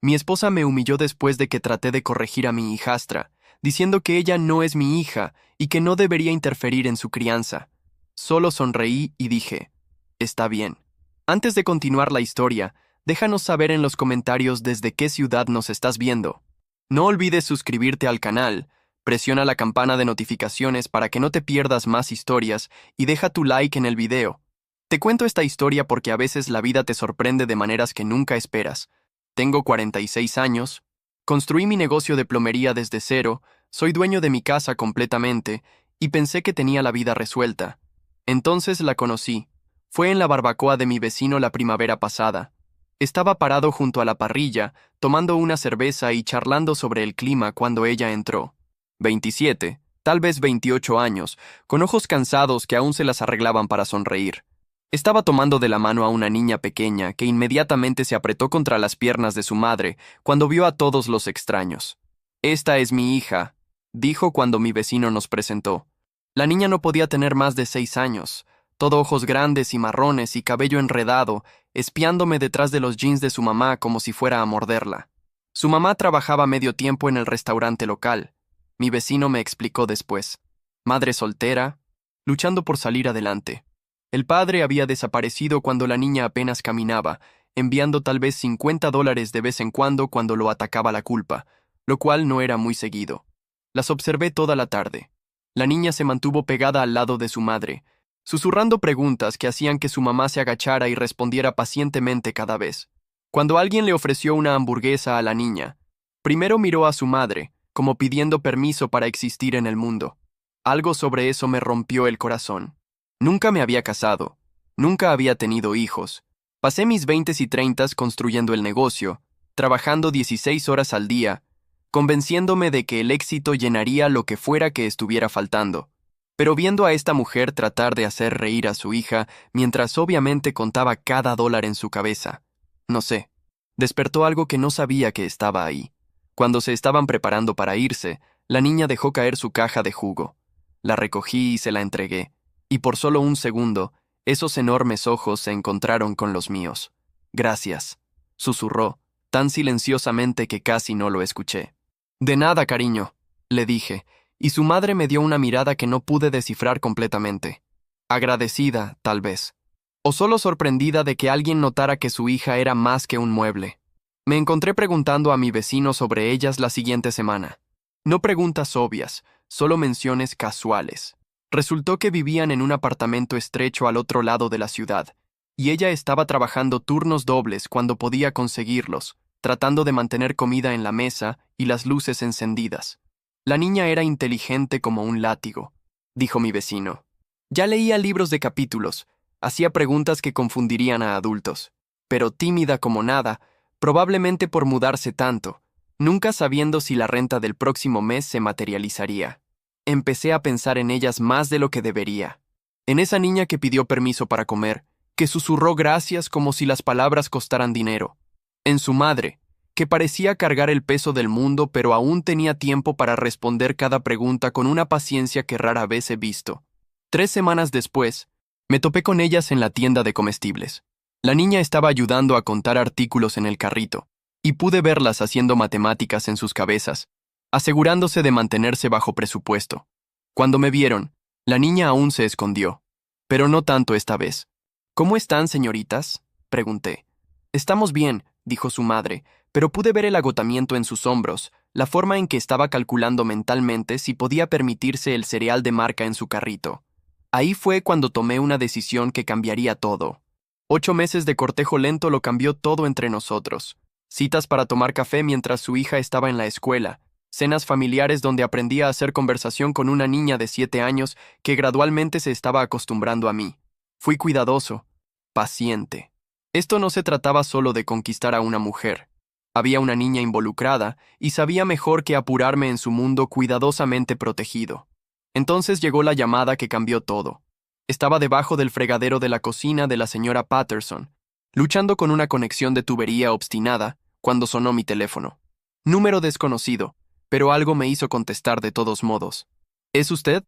Mi esposa me humilló después de que traté de corregir a mi hijastra, diciendo que ella no es mi hija y que no debería interferir en su crianza. Solo sonreí y dije, está bien. Antes de continuar la historia, déjanos saber en los comentarios desde qué ciudad nos estás viendo. No olvides suscribirte al canal, presiona la campana de notificaciones para que no te pierdas más historias y deja tu like en el video. Te cuento esta historia porque a veces la vida te sorprende de maneras que nunca esperas. Tengo 46 años, construí mi negocio de plomería desde cero, soy dueño de mi casa completamente y pensé que tenía la vida resuelta. Entonces la conocí. Fue en la barbacoa de mi vecino la primavera pasada. Estaba parado junto a la parrilla, tomando una cerveza y charlando sobre el clima cuando ella entró. 27, tal vez 28 años, con ojos cansados que aún se las arreglaban para sonreír. Estaba tomando de la mano a una niña pequeña que inmediatamente se apretó contra las piernas de su madre cuando vio a todos los extraños. «Esta es mi hija», dijo cuando mi vecino nos presentó. La niña no podía tener más de 6 años, todo ojos grandes y marrones y cabello enredado, espiándome detrás de los jeans de su mamá como si fuera a morderla. Su mamá trabajaba medio tiempo en el restaurante local. Mi vecino me explicó después. Madre soltera, luchando por salir adelante. El padre había desaparecido cuando la niña apenas caminaba, enviando tal vez $50 de vez en cuando lo atacaba la culpa, lo cual no era muy seguido. Las observé toda la tarde. La niña se mantuvo pegada al lado de su madre, susurrando preguntas que hacían que su mamá se agachara y respondiera pacientemente cada vez. Cuando alguien le ofreció una hamburguesa a la niña, primero miró a su madre, como pidiendo permiso para existir en el mundo. Algo sobre eso me rompió el corazón. Nunca me había casado, nunca había tenido hijos. Pasé mis 20s y 30s construyendo el negocio, trabajando 16 horas al día, convenciéndome de que el éxito llenaría lo que fuera que estuviera faltando. Pero viendo a esta mujer tratar de hacer reír a su hija mientras obviamente contaba cada dólar en su cabeza, no sé, despertó algo que no sabía que estaba ahí. Cuando se estaban preparando para irse, la niña dejó caer su caja de jugo. La recogí y se la entregué. Y por solo un segundo, esos enormes ojos se encontraron con los míos. «Gracias», susurró, tan silenciosamente que casi no lo escuché. «De nada, cariño», le dije, y su madre me dio una mirada que no pude descifrar completamente. Agradecida, tal vez. O solo sorprendida de que alguien notara que su hija era más que un mueble. Me encontré preguntando a mi vecino sobre ellas la siguiente semana. No preguntas obvias, solo menciones casuales. Resultó que vivían en un apartamento estrecho al otro lado de la ciudad, y ella estaba trabajando turnos dobles cuando podía conseguirlos, tratando de mantener comida en la mesa y las luces encendidas. La niña era inteligente como un látigo, dijo mi vecino. Ya leía libros de capítulos, hacía preguntas que confundirían a adultos, pero tímida como nada, probablemente por mudarse tanto, nunca sabiendo si la renta del próximo mes se materializaría. Empecé a pensar en ellas más de lo que debería. En esa niña que pidió permiso para comer, que susurró gracias como si las palabras costaran dinero. En su madre, que parecía cargar el peso del mundo pero aún tenía tiempo para responder cada pregunta con una paciencia que rara vez he visto. 3 semanas después, me topé con ellas en la tienda de comestibles. La niña estaba ayudando a contar artículos en el carrito, y pude verlas haciendo matemáticas en sus cabezas, asegurándose de mantenerse bajo presupuesto. Cuando me vieron, la niña aún se escondió, pero no tanto esta vez. «¿Cómo están, señoritas?», pregunté. «Estamos bien», dijo su madre, pero pude ver el agotamiento en sus hombros, la forma en que estaba calculando mentalmente si podía permitirse el cereal de marca en su carrito. Ahí fue cuando tomé una decisión que cambiaría todo. 8 meses de cortejo lento lo cambió todo entre nosotros. Citas para tomar café mientras su hija estaba en la escuela, cenas familiares donde aprendí a hacer conversación con una niña de 7 años que gradualmente se estaba acostumbrando a mí. Fui cuidadoso, paciente. Esto no se trataba solo de conquistar a una mujer. Había una niña involucrada y sabía mejor que apurarme en su mundo cuidadosamente protegido. Entonces llegó la llamada que cambió todo. Estaba debajo del fregadero de la cocina de la señora Patterson, luchando con una conexión de tubería obstinada, cuando sonó mi teléfono. Número desconocido, pero algo me hizo contestar de todos modos. «¿Es usted?».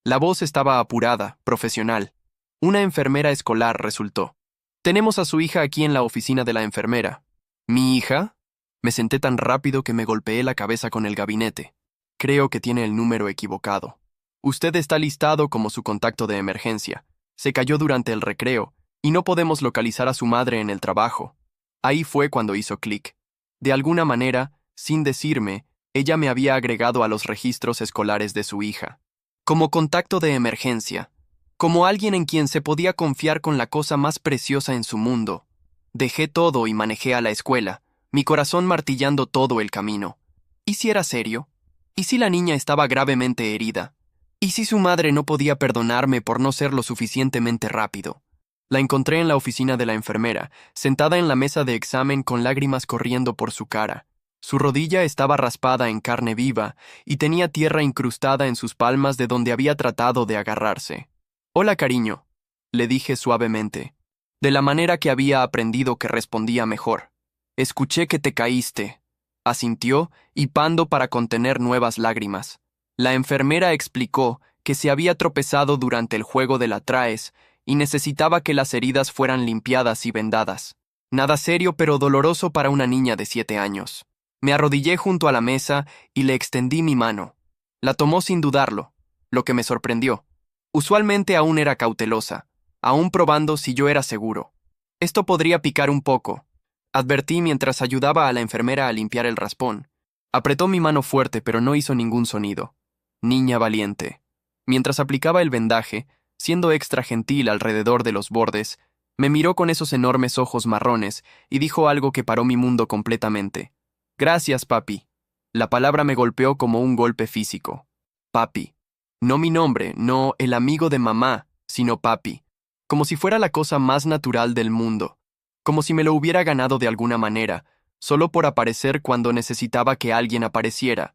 La voz estaba apurada, profesional. Una enfermera escolar resultó. «Tenemos a su hija aquí en la oficina de la enfermera». «¿Mi hija?». Me senté tan rápido que me golpeé la cabeza con el gabinete. Creo que tiene el número equivocado. Usted está listado como su contacto de emergencia. Se cayó durante el recreo y no podemos localizar a su madre en el trabajo. Ahí fue cuando hizo clic. De alguna manera, sin decirme, ella me había agregado a los registros escolares de su hija. Como contacto de emergencia. Como alguien en quien se podía confiar con la cosa más preciosa en su mundo. Dejé todo y manejé a la escuela, mi corazón martillando todo el camino. ¿Y si era serio? ¿Y si la niña estaba gravemente herida? ¿Y si su madre no podía perdonarme por no ser lo suficientemente rápido? La encontré en la oficina de la enfermera, sentada en la mesa de examen con lágrimas corriendo por su cara. Su rodilla estaba raspada en carne viva y tenía tierra incrustada en sus palmas de donde había tratado de agarrarse. «Hola, cariño», le dije suavemente, de la manera que había aprendido que respondía mejor. «Escuché que te caíste», asintió, hipando para contener nuevas lágrimas. La enfermera explicó que se había tropezado durante el juego de la traes y necesitaba que las heridas fueran limpiadas y vendadas. Nada serio pero doloroso para una niña de 7 años. Me arrodillé junto a la mesa y le extendí mi mano. La tomó sin dudarlo, lo que me sorprendió. Usualmente aún era cautelosa, aún probando si yo era seguro. Esto podría picar un poco, advertí mientras ayudaba a la enfermera a limpiar el raspón. Apretó mi mano fuerte pero no hizo ningún sonido. Niña valiente. Mientras aplicaba el vendaje, siendo extra gentil alrededor de los bordes, me miró con esos enormes ojos marrones y dijo algo que paró mi mundo completamente. «Gracias, papi». La palabra me golpeó como un golpe físico. Papi. No mi nombre, no el amigo de mamá, sino papi. Como si fuera la cosa más natural del mundo. Como si me lo hubiera ganado de alguna manera, solo por aparecer cuando necesitaba que alguien apareciera.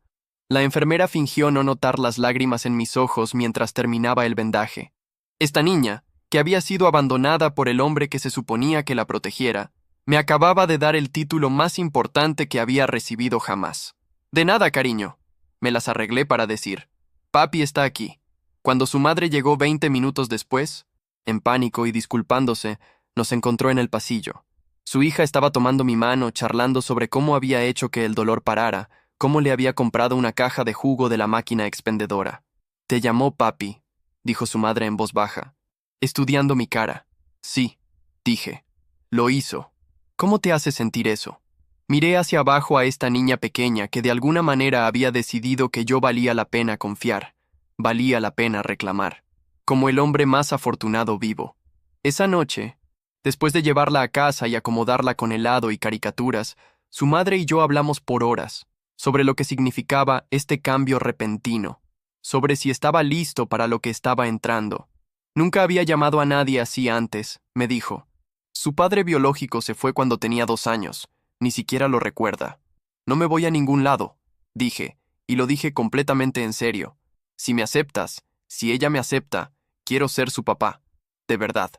La enfermera fingió no notar las lágrimas en mis ojos mientras terminaba el vendaje. Esta niña, que había sido abandonada por el hombre que se suponía que la protegiera, me acababa de dar el título más importante que había recibido jamás. «De nada, cariño», me las arreglé para decir. «Papi está aquí». Cuando su madre llegó 20 minutos después, en pánico y disculpándose, nos encontró en el pasillo. Su hija estaba tomando mi mano, charlando sobre cómo había hecho que el dolor parara, cómo le había comprado una caja de jugo de la máquina expendedora. «Te llamó papi», dijo su madre en voz baja, estudiando mi cara. «Sí», dije. «Lo hizo». «¿Cómo te hace sentir eso?» Miré hacia abajo a esta niña pequeña que de alguna manera había decidido que yo valía la pena confiar, valía la pena reclamar, como el hombre más afortunado vivo. Esa noche, después de llevarla a casa y acomodarla con helado y caricaturas, su madre y yo hablamos por horas sobre lo que significaba este cambio repentino, sobre si estaba listo para lo que estaba entrando. Nunca había llamado a nadie así antes, me dijo. Su padre biológico se fue cuando tenía 2 años, ni siquiera lo recuerda. «No me voy a ningún lado», dije, y lo dije completamente en serio. «Si me aceptas, si ella me acepta, quiero ser su papá, de verdad».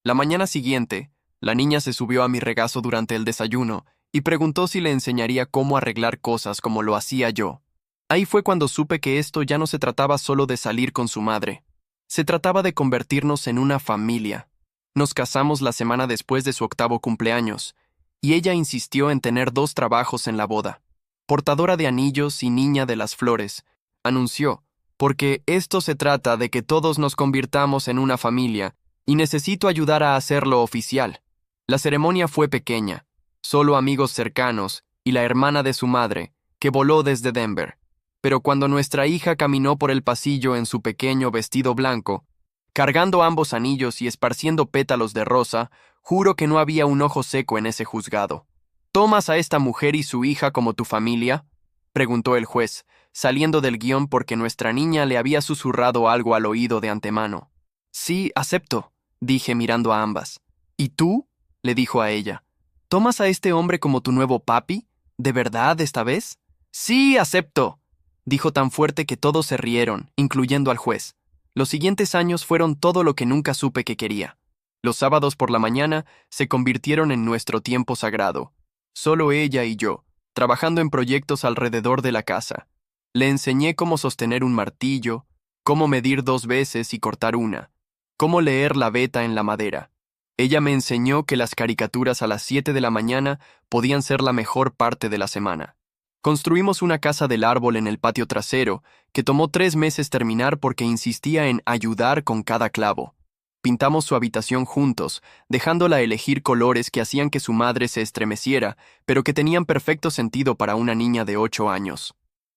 La mañana siguiente, la niña se subió a mi regazo durante el desayuno y preguntó si le enseñaría cómo arreglar cosas como lo hacía yo. Ahí fue cuando supe que esto ya no se trataba solo de salir con su madre. Se trataba de convertirnos en una familia. Nos casamos la semana después de su 8º cumpleaños, y ella insistió en tener 2 trabajos en la boda. Portadora de anillos y niña de las flores, anunció, porque esto se trata de que todos nos convirtamos en una familia, y necesito ayudar a hacerlo oficial. La ceremonia fue pequeña, solo amigos cercanos y la hermana de su madre, que voló desde Denver. Pero cuando nuestra hija caminó por el pasillo en su pequeño vestido blanco, cargando ambos anillos y esparciendo pétalos de rosa, juro que no había un ojo seco en ese juzgado. «¿Tomas a esta mujer y su hija como tu familia?», preguntó el juez, saliendo del guión porque nuestra niña le había susurrado algo al oído de antemano. «Sí, acepto», dije mirando a ambas. «¿Y tú?», le dijo a ella. «¿Tomas a este hombre como tu nuevo papi? ¿De verdad esta vez?». «Sí, acepto», dijo tan fuerte que todos se rieron, incluyendo al juez. Los siguientes años fueron todo lo que nunca supe que quería. Los sábados por la mañana se convirtieron en nuestro tiempo sagrado. Solo ella y yo, trabajando en proyectos alrededor de la casa. Le enseñé cómo sostener un martillo, cómo medir 2 veces y cortar una, cómo leer la veta en la madera. Ella me enseñó que las caricaturas a las 7 de la mañana podían ser la mejor parte de la semana. Construimos una casa del árbol en el patio trasero, que tomó 3 meses terminar porque insistía en ayudar con cada clavo. Pintamos su habitación juntos, dejándola elegir colores que hacían que su madre se estremeciera, pero que tenían perfecto sentido para una niña de 8 años.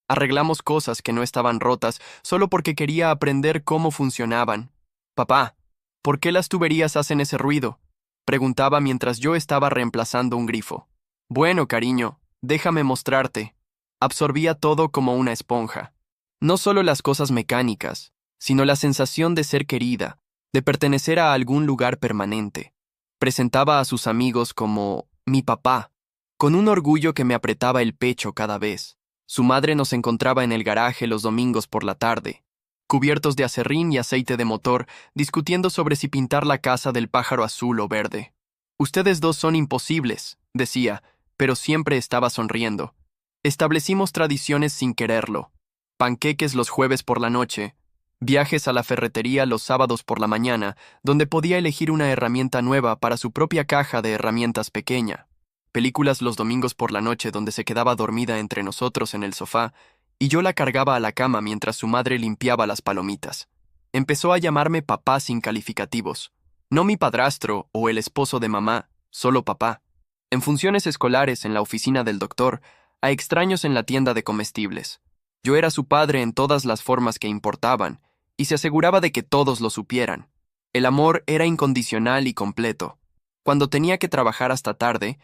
Arreglamos cosas que no estaban rotas solo porque quería aprender cómo funcionaban. Papá, ¿por qué las tuberías hacen ese ruido? Preguntaba mientras yo estaba reemplazando un grifo. Bueno, cariño, déjame mostrarte. Absorbía todo como una esponja. No solo las cosas mecánicas, sino la sensación de ser querida, de pertenecer a algún lugar permanente. Presentaba a sus amigos como mi papá, con un orgullo que me apretaba el pecho cada vez. Su madre nos encontraba en el garaje los domingos por la tarde, cubiertos de aserrín y aceite de motor, discutiendo sobre si pintar la casa del pájaro azul o verde. Ustedes dos son imposibles, decía, pero siempre estaba sonriendo. Establecimos tradiciones sin quererlo. Panqueques los jueves por la noche, viajes a la ferretería los sábados por la mañana, donde podía elegir una herramienta nueva para su propia caja de herramientas pequeña. Películas los domingos por la noche donde se quedaba dormida entre nosotros en el sofá, y yo la cargaba a la cama mientras su madre limpiaba las palomitas. Empezó a llamarme papá sin calificativos. No mi padrastro o el esposo de mamá, solo papá. En funciones escolares en la oficina del doctor, a extraños en la tienda de comestibles. Yo era su padre en todas las formas que importaban, y se aseguraba de que todos lo supieran. El amor era incondicional y completo. Cuando tenía que trabajar hasta tarde,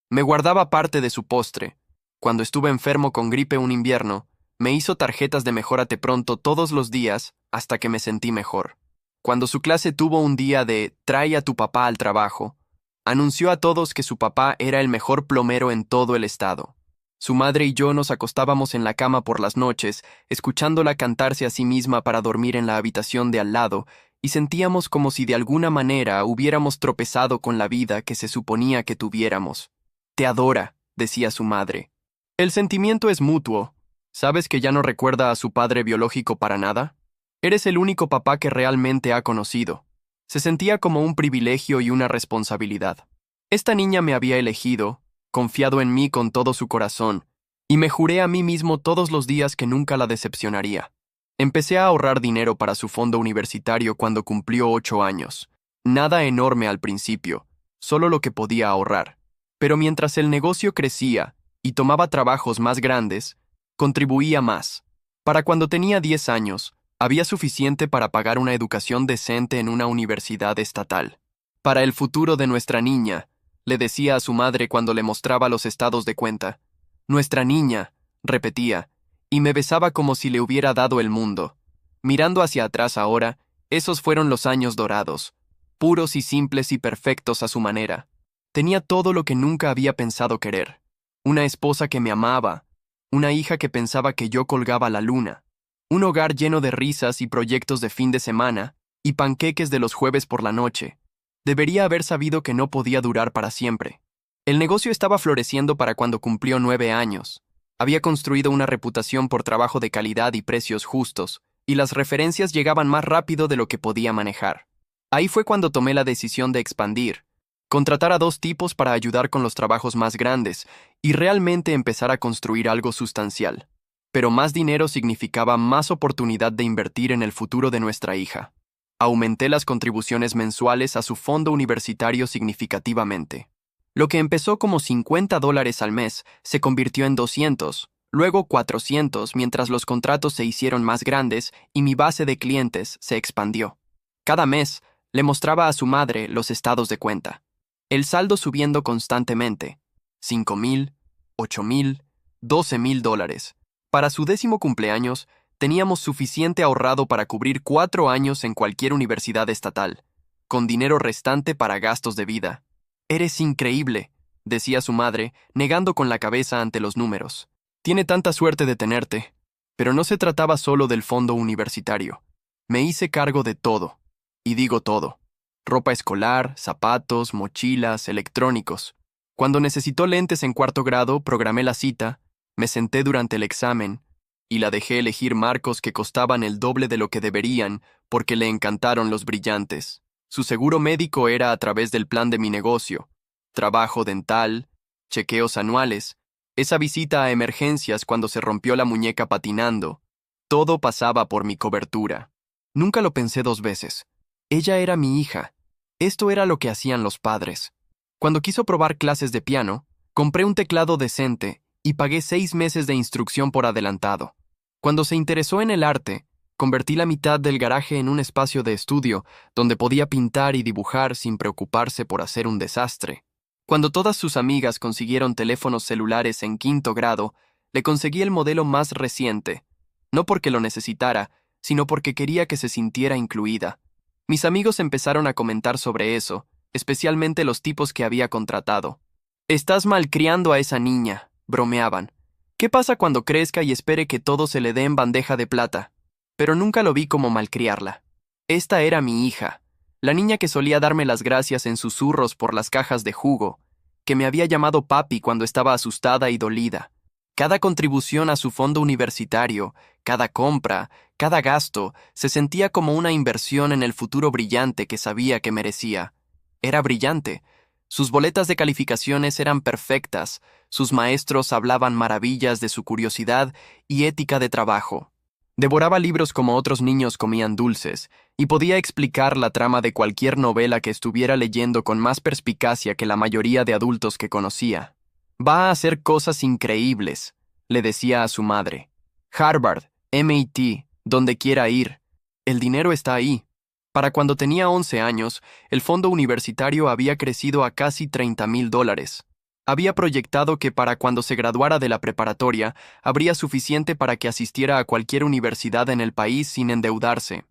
me guardaba parte de su postre. Cuando estuve enfermo con gripe un invierno, me hizo tarjetas de mejórate pronto todos los días hasta que me sentí mejor. Cuando su clase tuvo un día de trae a tu papá al trabajo, anunció a todos que su papá era el mejor plomero en todo el estado. Su madre y yo nos acostábamos en la cama por las noches, escuchándola cantarse a sí misma para dormir en la habitación de al lado, y sentíamos como si de alguna manera hubiéramos tropezado con la vida que se suponía que tuviéramos. Te adora, decía su madre. El sentimiento es mutuo. ¿Sabes que ya no recuerda a su padre biológico para nada? Eres el único papá que realmente ha conocido. Se sentía como un privilegio y una responsabilidad. Esta niña me había elegido, confiado en mí con todo su corazón, y me juré a mí mismo todos los días que nunca la decepcionaría. Empecé a ahorrar dinero para su fondo universitario cuando cumplió 8 años. Nada enorme al principio, solo lo que podía ahorrar. Pero mientras el negocio crecía y tomaba trabajos más grandes, contribuía más. Para cuando tenía 10 años, había suficiente para pagar una educación decente en una universidad estatal. Para el futuro de nuestra niña, le decía a su madre cuando le mostraba los estados de cuenta. Nuestra niña, repetía, y me besaba como si le hubiera dado el mundo. Mirando hacia atrás ahora, esos fueron los años dorados, puros y simples y perfectos a su manera. Tenía todo lo que nunca había pensado querer. Una esposa que me amaba, una hija que pensaba que yo colgaba la luna, un hogar lleno de risas y proyectos de fin de semana, y panqueques de los jueves por la noche. Debería haber sabido que no podía durar para siempre. El negocio estaba floreciendo para cuando cumplió 9 años. Había construido una reputación por trabajo de calidad y precios justos, y las referencias llegaban más rápido de lo que podía manejar. Ahí fue cuando tomé la decisión de expandir, contratar a 2 tipos para ayudar con los trabajos más grandes y realmente empezar a construir algo sustancial. Pero más dinero significaba más oportunidad de invertir en el futuro de nuestra hija. Aumenté las contribuciones mensuales a su fondo universitario significativamente. Lo que empezó como $50 al mes se convirtió en 200, luego 400 mientras los contratos se hicieron más grandes y mi base de clientes se expandió. Cada mes le mostraba a su madre los estados de cuenta. El saldo subiendo constantemente. $5,000, $8,000, $12,000. Para su 10º cumpleaños, teníamos suficiente ahorrado para cubrir 4 años en cualquier universidad estatal, con dinero restante para gastos de vida. Eres increíble, decía su madre, negando con la cabeza ante los números. Tiene tanta suerte de tenerte. Pero no se trataba solo del fondo universitario. Me hice cargo de todo. Y digo todo. Ropa escolar, zapatos, mochilas, electrónicos. Cuando necesitó lentes en 4º grado, programé la cita, me senté durante el examen, y la dejé elegir marcos que costaban el doble de lo que deberían porque le encantaron los brillantes. Su seguro médico era a través del plan de mi negocio, trabajo dental, chequeos anuales, esa visita a emergencias cuando se rompió la muñeca patinando. Todo pasaba por mi cobertura. Nunca lo pensé 2 veces. Ella era mi hija. Esto era lo que hacían los padres. Cuando quiso probar clases de piano, compré un teclado decente y pagué 6 meses de instrucción por adelantado. Cuando se interesó en el arte, convertí la mitad del garaje en un espacio de estudio donde podía pintar y dibujar sin preocuparse por hacer un desastre. Cuando todas sus amigas consiguieron teléfonos celulares en 5º grado, le conseguí el modelo más reciente, no porque lo necesitara, sino porque quería que se sintiera incluida. Mis amigos empezaron a comentar sobre eso, especialmente los tipos que había contratado. «Estás malcriando a esa niña», bromeaban. «¿Qué pasa cuando crezca y espere que todo se le dé en bandeja de plata?» Pero nunca lo vi como malcriarla. Esta era mi hija, la niña que solía darme las gracias en susurros por las cajas de jugo, que me había llamado papi cuando estaba asustada y dolida. Cada contribución a su fondo universitario, cada compra, cada gasto, se sentía como una inversión en el futuro brillante que sabía que merecía. Era brillante. Sus boletas de calificaciones eran perfectas, sus maestros hablaban maravillas de su curiosidad y ética de trabajo. Devoraba libros como otros niños comían dulces, y podía explicar la trama de cualquier novela que estuviera leyendo con más perspicacia que la mayoría de adultos que conocía. «Va a hacer cosas increíbles», le decía a su madre. «Harvard, MIT, donde quiera ir. El dinero está ahí». Para cuando tenía 11 años, el fondo universitario había crecido a casi $30,000. Había proyectado que para cuando se graduara de la preparatoria, habría suficiente para que asistiera a cualquier universidad en el país sin endeudarse.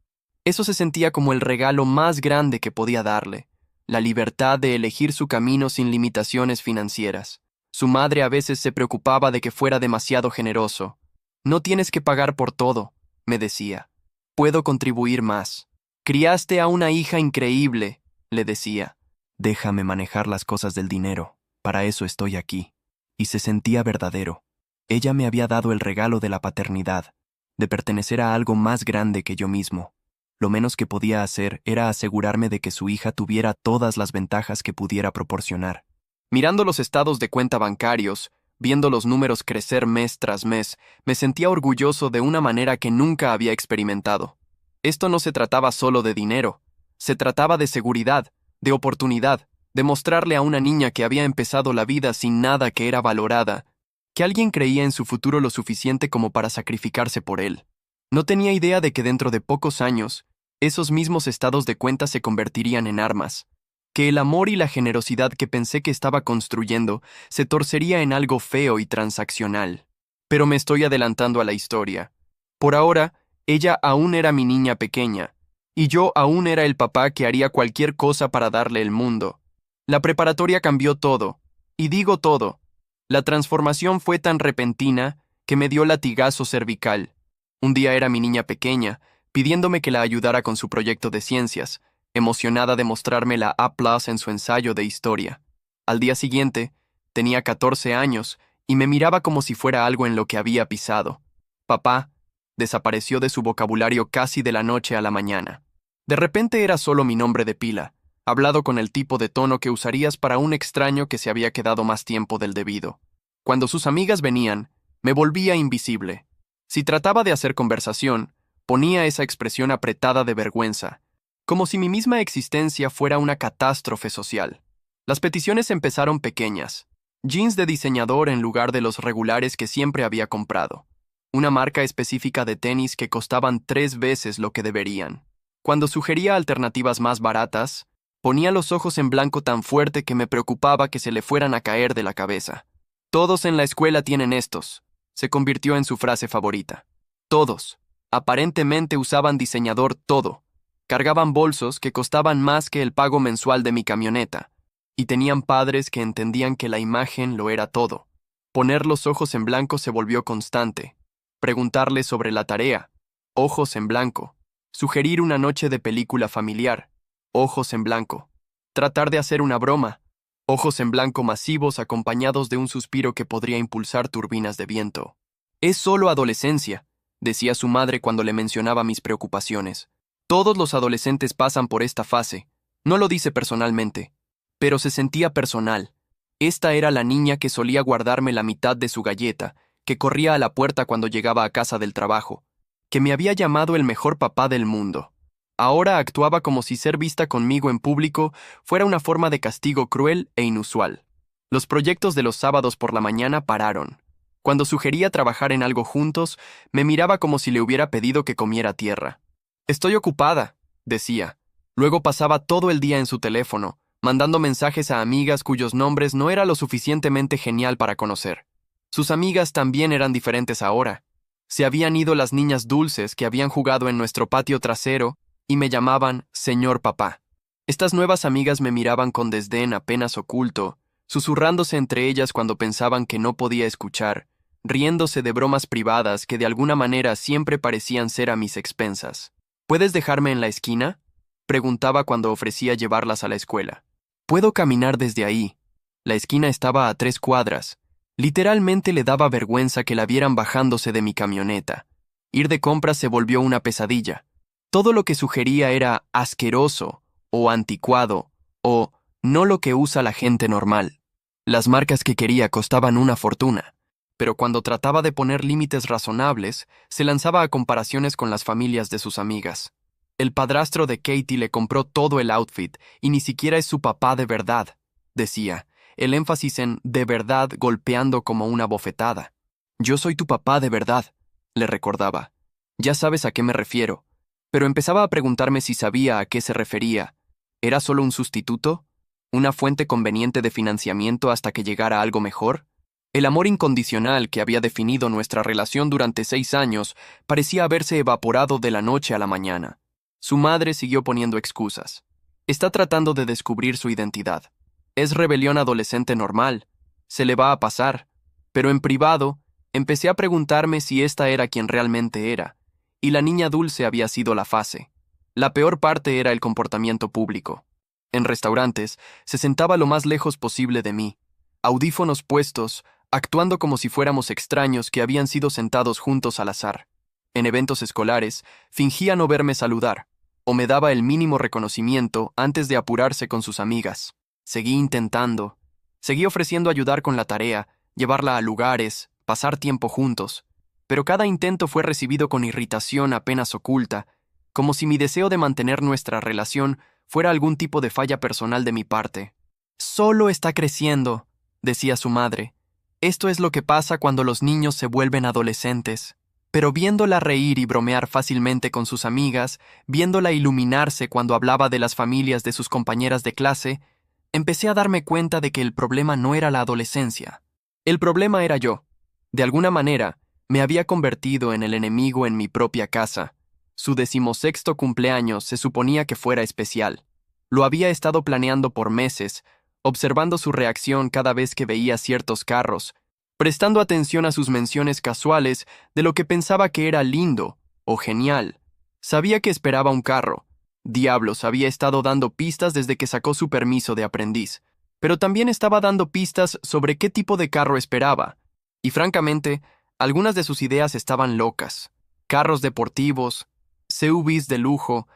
Eso se sentía como el regalo más grande que podía darle, la libertad de elegir su camino sin limitaciones financieras. Su madre a veces se preocupaba de que fuera demasiado generoso. «No tienes que pagar por todo», me decía. «Puedo contribuir más». «Criaste a una hija increíble», le decía. «Déjame manejar las cosas del dinero. Para eso estoy aquí». Y se sentía verdadero. Ella me había dado el regalo de la paternidad, de pertenecer a algo más grande que yo mismo. Lo menos que podía hacer era asegurarme de que su hija tuviera todas las ventajas que pudiera proporcionar. Mirando los estados de cuenta bancarios, viendo los números crecer mes tras mes, me sentía orgulloso de una manera que nunca había experimentado. Esto no se trataba solo de dinero, se trataba de seguridad, de oportunidad, de mostrarle a una niña que había empezado la vida sin nada que era valorada, que alguien creía en su futuro lo suficiente como para sacrificarse por él. No tenía idea de que dentro de pocos años, esos mismos estados de cuenta se convertirían en armas, que el amor y la generosidad que pensé que estaba construyendo se torcería en algo feo y transaccional. Pero me estoy adelantando a la historia. Por ahora, ella aún era mi niña pequeña, y yo aún era el papá que haría cualquier cosa para darle el mundo. La preparatoria cambió todo, y digo todo. La transformación fue tan repentina que me dio latigazo cervical. Un día era mi niña pequeña, pidiéndome que la ayudara con su proyecto de ciencias, emocionada de mostrarme la A+ en su ensayo de historia. Al día siguiente, tenía 14 años y me miraba como si fuera algo en lo que había pisado. «Papá», desapareció de su vocabulario casi de la noche a la mañana. De repente era solo mi nombre de pila, hablado con el tipo de tono que usarías para un extraño que se había quedado más tiempo del debido. Cuando sus amigas venían, me volvía invisible. Si trataba de hacer conversación, ponía esa expresión apretada de vergüenza, como si mi misma existencia fuera una catástrofe social. Las peticiones empezaron pequeñas. Jeans de diseñador en lugar de los regulares que siempre había comprado. Una marca específica de tenis que costaban 3 veces lo que deberían. Cuando sugería alternativas más baratas, ponía los ojos en blanco tan fuerte que me preocupaba que se le fueran a caer de la cabeza. «Todos en la escuela tienen estos», se convirtió en su frase favorita. Todos. Aparentemente usaban diseñador todo. Cargaban bolsos que costaban más que el pago mensual de mi camioneta. Y tenían padres que entendían que la imagen lo era todo. Poner los ojos en blanco se volvió constante. Preguntarle sobre la tarea. Ojos en blanco. Sugerir una noche de película familiar. Ojos en blanco. Tratar de hacer una broma. Ojos en blanco masivos acompañados de un suspiro que podría impulsar turbinas de viento. «Es solo adolescencia», decía su madre cuando le mencionaba mis preocupaciones. «Todos los adolescentes pasan por esta fase. No lo dice personalmente, pero se sentía personal. Esta era la niña que solía guardarme la mitad de su galleta, que corría a la puerta cuando llegaba a casa del trabajo, que me había llamado el mejor papá del mundo. Ahora actuaba como si ser vista conmigo en público fuera una forma de castigo cruel e inusual. Los proyectos de los sábados por la mañana pararon. Cuando sugería trabajar en algo juntos, me miraba como si le hubiera pedido que comiera tierra. Estoy ocupada, decía. Luego pasaba todo el día en su teléfono, mandando mensajes a amigas cuyos nombres no era lo suficientemente genial para conocer. Sus amigas también eran diferentes ahora. Se habían ido las niñas dulces que habían jugado en nuestro patio trasero y me llamaban señor papá. Estas nuevas amigas me miraban con desdén apenas oculto, susurrándose entre ellas cuando pensaban que no podía escuchar, riéndose de bromas privadas que de alguna manera siempre parecían ser a mis expensas. ¿Puedes dejarme en la esquina?, preguntaba cuando ofrecía llevarlas a la escuela. Puedo caminar desde ahí. La esquina estaba a 3 cuadras. Literalmente le daba vergüenza que la vieran bajándose de mi camioneta. Ir de compras se volvió una pesadilla. Todo lo que sugería era asqueroso, o anticuado, o no lo que usa la gente normal. Las marcas que quería costaban una fortuna, pero cuando trataba de poner límites razonables, se lanzaba a comparaciones con las familias de sus amigas. El padrastro de Katie le compró todo el outfit y ni siquiera es su papá de verdad, decía, el énfasis en de verdad golpeando como una bofetada. Yo soy tu papá de verdad, le recordaba. Ya sabes a qué me refiero. Pero empezaba a preguntarme si sabía a qué se refería. ¿Era solo un sustituto? ¿Una fuente conveniente de financiamiento hasta que llegara algo mejor? El amor incondicional que había definido nuestra relación durante 6 años parecía haberse evaporado de la noche a la mañana. Su madre siguió poniendo excusas. Está tratando de descubrir su identidad. Es rebelión adolescente normal. Se le va a pasar. Pero en privado, empecé a preguntarme si esta era quien realmente era. Y la niña dulce había sido la fase. La peor parte era el comportamiento público. En restaurantes, se sentaba lo más lejos posible de mí, audífonos puestos, actuando como si fuéramos extraños que habían sido sentados juntos al azar. En eventos escolares, fingía no verme saludar, o me daba el mínimo reconocimiento antes de apurarse con sus amigas. Seguí intentando. Seguí ofreciendo ayudar con la tarea, llevarla a lugares, pasar tiempo juntos. Pero cada intento fue recibido con irritación apenas oculta, como si mi deseo de mantener nuestra relación fuera algún tipo de falla personal de mi parte. Solo está creciendo, decía su madre. Esto es lo que pasa cuando los niños se vuelven adolescentes. Pero viéndola reír y bromear fácilmente con sus amigas, viéndola iluminarse cuando hablaba de las familias de sus compañeras de clase, empecé a darme cuenta de que el problema no era la adolescencia. El problema era yo. De alguna manera, me había convertido en el enemigo en mi propia casa. Su 16º cumpleaños se suponía que fuera especial. Lo había estado planeando por meses, observando su reacción cada vez que veía ciertos carros, prestando atención a sus menciones casuales de lo que pensaba que era lindo o genial. Sabía que esperaba un carro. Diablos, había estado dando pistas desde que sacó su permiso de aprendiz, pero también estaba dando pistas sobre qué tipo de carro esperaba. Y francamente, algunas de sus ideas estaban locas. Carros deportivos, SUVs de lujo,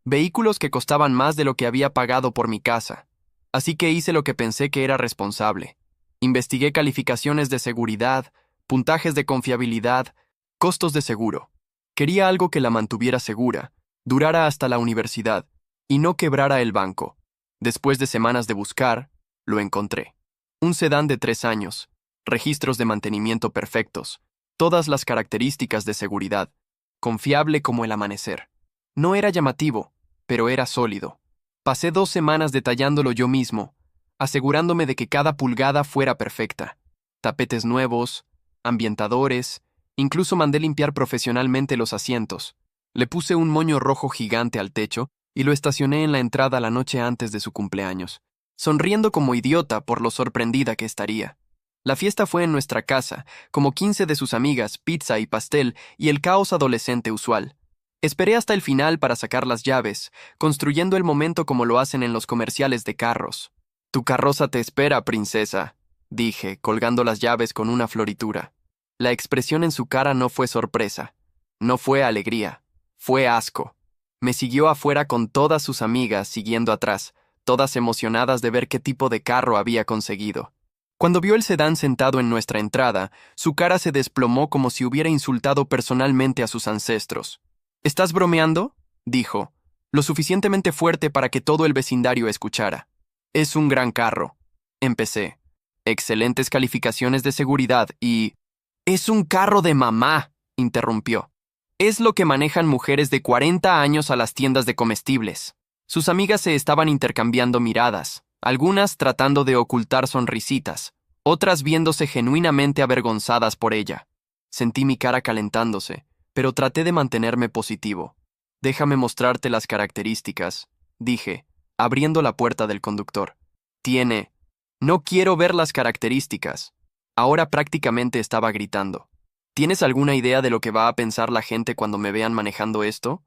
vehículos que costaban más de lo que había pagado por mi casa. Así que hice lo que pensé que era responsable. Investigué calificaciones de seguridad, puntajes de confiabilidad, costos de seguro. Quería algo que la mantuviera segura, durara hasta la universidad y no quebrara el banco. Después de semanas de buscar, lo encontré. Un sedán de 3 años, registros de mantenimiento perfectos, todas las características de seguridad, confiable como el amanecer. No era llamativo, pero era sólido. Pasé 2 semanas detallándolo yo mismo, asegurándome de que cada pulgada fuera perfecta. Tapetes nuevos, ambientadores, incluso mandé limpiar profesionalmente los asientos. Le puse un moño rojo gigante al techo y lo estacioné en la entrada la noche antes de su cumpleaños, sonriendo como idiota por lo sorprendida que estaría. La fiesta fue en nuestra casa, como 15 de sus amigas, pizza y pastel y el caos adolescente usual. Esperé hasta el final para sacar las llaves, construyendo el momento como lo hacen en los comerciales de carros. «Tu carroza te espera, princesa», dije, colgando las llaves con una floritura. La expresión en su cara no fue sorpresa, no fue alegría, fue asco. Me siguió afuera con todas sus amigas siguiendo atrás, todas emocionadas de ver qué tipo de carro había conseguido. Cuando vio el sedán sentado en nuestra entrada, su cara se desplomó como si hubiera insultado personalmente a sus ancestros. ¿Estás bromeando?, dijo, lo suficientemente fuerte para que todo el vecindario escuchara. Es un gran carro. Empecé. Excelentes calificaciones de seguridad y... Es un carro de mamá, interrumpió. Es lo que manejan mujeres de 40 años a las tiendas de comestibles. Sus amigas se estaban intercambiando miradas, algunas tratando de ocultar sonrisitas, otras viéndose genuinamente avergonzadas por ella. Sentí mi cara calentándose, pero traté de mantenerme positivo. Déjame mostrarte las características, dije, abriendo la puerta del conductor. Tiene... No quiero ver las características. Ahora prácticamente estaba gritando. ¿Tienes alguna idea de lo que va a pensar la gente cuando me vean manejando esto?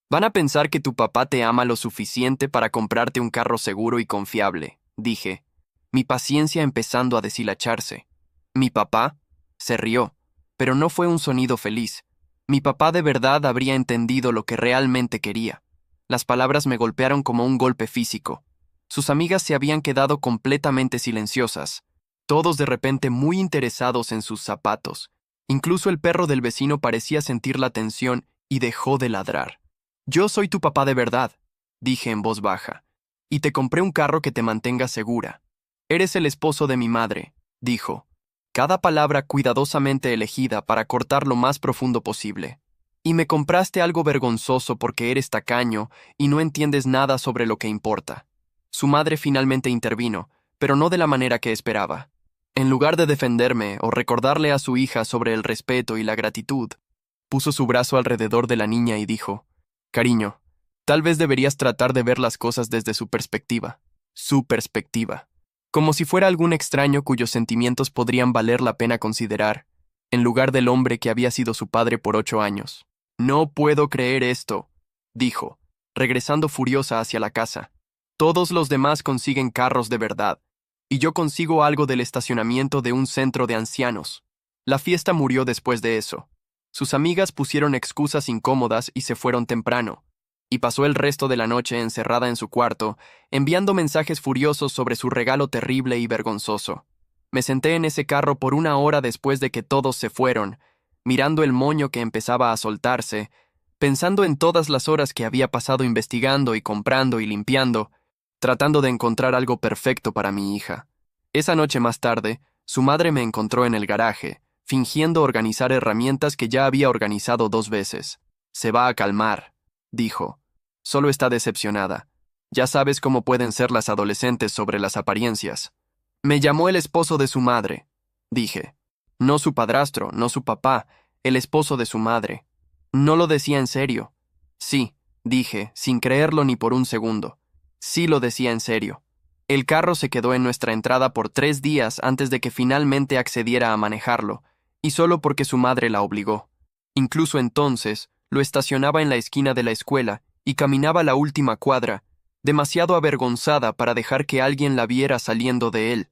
Van a pensar que tu papá te ama lo suficiente para comprarte un carro seguro y confiable, dije, mi paciencia empezando a deshilacharse. ¿Mi papá? Se rió, pero no fue un sonido feliz. Mi papá de verdad habría entendido lo que realmente quería. Las palabras me golpearon como un golpe físico. Sus amigas se habían quedado completamente silenciosas, todos de repente muy interesados en sus zapatos. Incluso el perro del vecino parecía sentir la tensión y dejó de ladrar. Yo soy tu papá de verdad, dije en voz baja, y te compré un carro que te mantenga segura. Eres el esposo de mi madre, dijo, cada palabra cuidadosamente elegida para cortar lo más profundo posible. Y me compraste algo vergonzoso porque eres tacaño y no entiendes nada sobre lo que importa. Su madre finalmente intervino, pero no de la manera que esperaba. En lugar de defenderme o recordarle a su hija sobre el respeto y la gratitud, puso su brazo alrededor de la niña y dijo, «Cariño, tal vez deberías tratar de ver las cosas desde su perspectiva. Su perspectiva. Como si fuera algún extraño cuyos sentimientos podrían valer la pena considerar, en lugar del hombre que había sido su padre por 8 años. No puedo creer esto», dijo, regresando furiosa hacia la casa. «Todos los demás consiguen carros de verdad, y yo consigo algo del estacionamiento de un centro de ancianos». La fiesta murió después de eso. Sus amigas pusieron excusas incómodas y se fueron temprano, y pasó el resto de la noche encerrada en su cuarto, enviando mensajes furiosos sobre su regalo terrible y vergonzoso. Me senté en ese carro por 1 hora después de que todos se fueron, mirando el moño que empezaba a soltarse, pensando en todas las horas que había pasado investigando y comprando y limpiando, tratando de encontrar algo perfecto para mi hija. Esa noche más tarde, su madre me encontró en el garaje, fingiendo organizar herramientas que ya había organizado 2 veces. «Se va a calmar», dijo. «Solo está decepcionada. Ya sabes cómo pueden ser las adolescentes sobre las apariencias». «Me llamó el esposo de su madre», dije. «No su padrastro, no su papá, el esposo de su madre». «No lo decía en serio». «Sí», dije, sin creerlo ni por un segundo. Sí lo decía en serio. El carro se quedó en nuestra entrada por 3 días antes de que finalmente accediera a manejarlo, y solo porque su madre la obligó. Incluso entonces, lo estacionaba en la esquina de la escuela y caminaba la última cuadra, demasiado avergonzada para dejar que alguien la viera saliendo de él.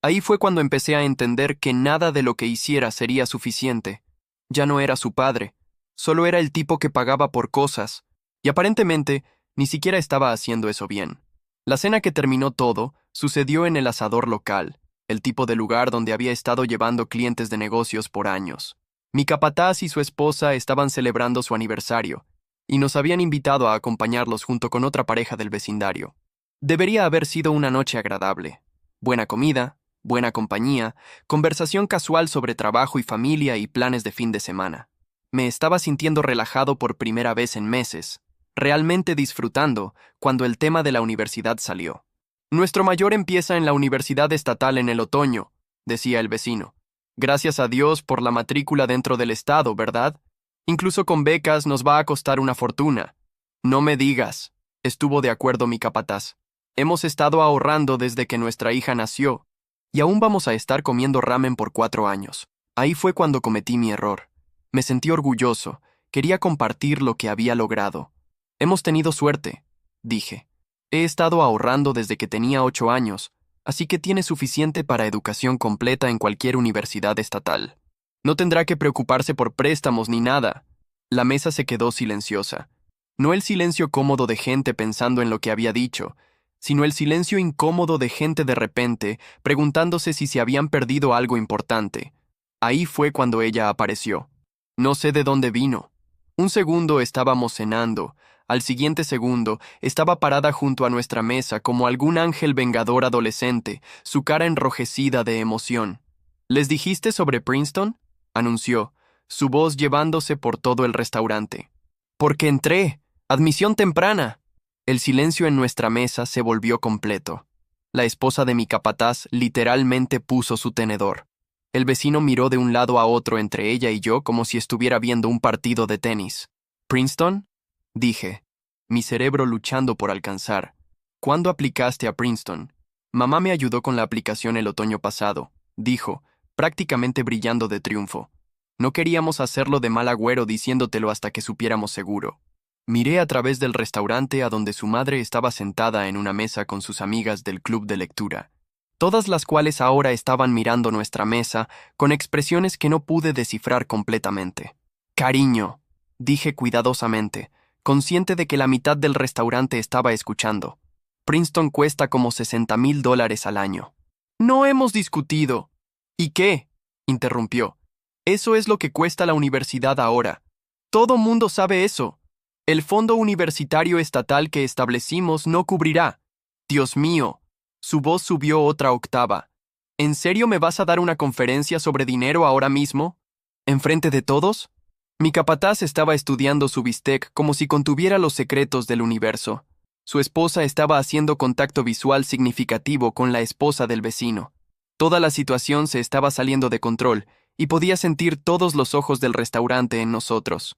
Ahí fue cuando empecé a entender que nada de lo que hiciera sería suficiente. Ya no era su padre, solo era el tipo que pagaba por cosas, y aparentemente ni siquiera estaba haciendo eso bien. La cena que terminó todo sucedió en el asador local, el tipo de lugar donde había estado llevando clientes de negocios por años. Mi capataz y su esposa estaban celebrando su aniversario, y nos habían invitado a acompañarlos junto con otra pareja del vecindario. Debería haber sido una noche agradable. Buena comida, buena compañía, conversación casual sobre trabajo y familia y planes de fin de semana. Me estaba sintiendo relajado por primera vez en meses, realmente disfrutando cuando el tema de la universidad salió. «Nuestro mayor empieza en la universidad estatal en el otoño», decía el vecino. «Gracias a Dios por la matrícula dentro del estado, ¿verdad? Incluso con becas nos va a costar una fortuna». «No me digas», estuvo de acuerdo mi capataz. «Hemos estado ahorrando desde que nuestra hija nació, y aún vamos a estar comiendo ramen por 4 años. Ahí fue cuando cometí mi error. Me sentí orgulloso, quería compartir lo que había logrado. Hemos tenido suerte», dije. «He estado ahorrando desde que tenía 8 años, así que tiene suficiente para educación completa en cualquier universidad estatal. No tendrá que preocuparse por préstamos ni nada». La mesa se quedó silenciosa. No el silencio cómodo de gente pensando en lo que había dicho, sino el silencio incómodo de gente de repente preguntándose si se habían perdido algo importante. Ahí fue cuando ella apareció. No sé de dónde vino. Un segundo estábamos cenando. Al siguiente segundo estaba parada junto a nuestra mesa como algún ángel vengador adolescente, su cara enrojecida de emoción. ¿Les dijiste sobre Princeton?, anunció, su voz llevándose por todo el restaurante. Porque entré. Admisión temprana. El silencio en nuestra mesa se volvió completo. La esposa de mi capataz literalmente puso su tenedor. El vecino miró de un lado a otro entre ella y yo como si estuviera viendo un partido de tenis. ¿Princeton?, dije, mi cerebro luchando por alcanzar. ¿Cuándo aplicaste a Princeton? Mamá me ayudó con la aplicación el otoño pasado, dijo, prácticamente brillando de triunfo. No queríamos hacerlo de mal agüero diciéndotelo hasta que supiéramos seguro. Miré a través del restaurante a donde su madre estaba sentada en una mesa con sus amigas del club de lectura, todas las cuales ahora estaban mirando nuestra mesa con expresiones que no pude descifrar completamente. Cariño, dije cuidadosamente, consciente de que la mitad del restaurante estaba escuchando. Princeton cuesta como $60,000 al año. No hemos discutido. ¿Y qué?, interrumpió. Eso es lo que cuesta la universidad ahora. Todo mundo sabe eso. El fondo universitario estatal que establecimos no cubrirá. Dios mío. Su voz subió otra octava. ¿En serio me vas a dar una conferencia sobre dinero ahora mismo? ¿Enfrente de todos? Mi capataz estaba estudiando su bistec como si contuviera los secretos del universo. Su esposa estaba haciendo contacto visual significativo con la esposa del vecino. Toda la situación se estaba saliendo de control y podía sentir todos los ojos del restaurante en nosotros.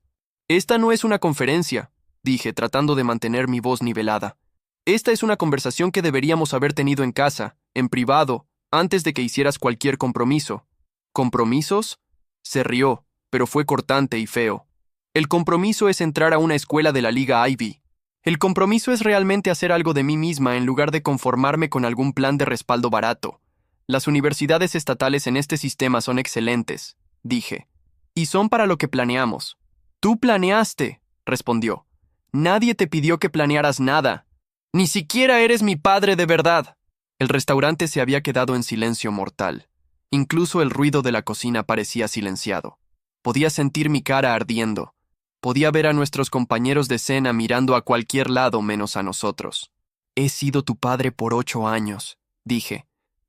Esta no es una conferencia, dije, tratando de mantener mi voz nivelada. Esta es una conversación que deberíamos haber tenido en casa, en privado, antes de que hicieras cualquier compromiso. ¿Compromisos? Se rió, pero fue cortante y feo. El compromiso es entrar a una escuela de la Liga Ivy. El compromiso es realmente hacer algo de mí misma en lugar de conformarme con algún plan de respaldo barato. Las universidades estatales en este sistema son excelentes, dije. Y son para lo que planeamos. Tú planeaste, respondió. Nadie te pidió que planearas nada. Ni siquiera eres mi padre de verdad. El restaurante se había quedado en silencio mortal. Incluso el ruido de la cocina parecía silenciado. Podía sentir mi cara ardiendo. Podía ver a nuestros compañeros de cena mirando a cualquier lado menos a nosotros. He sido tu padre por 8 años, dije,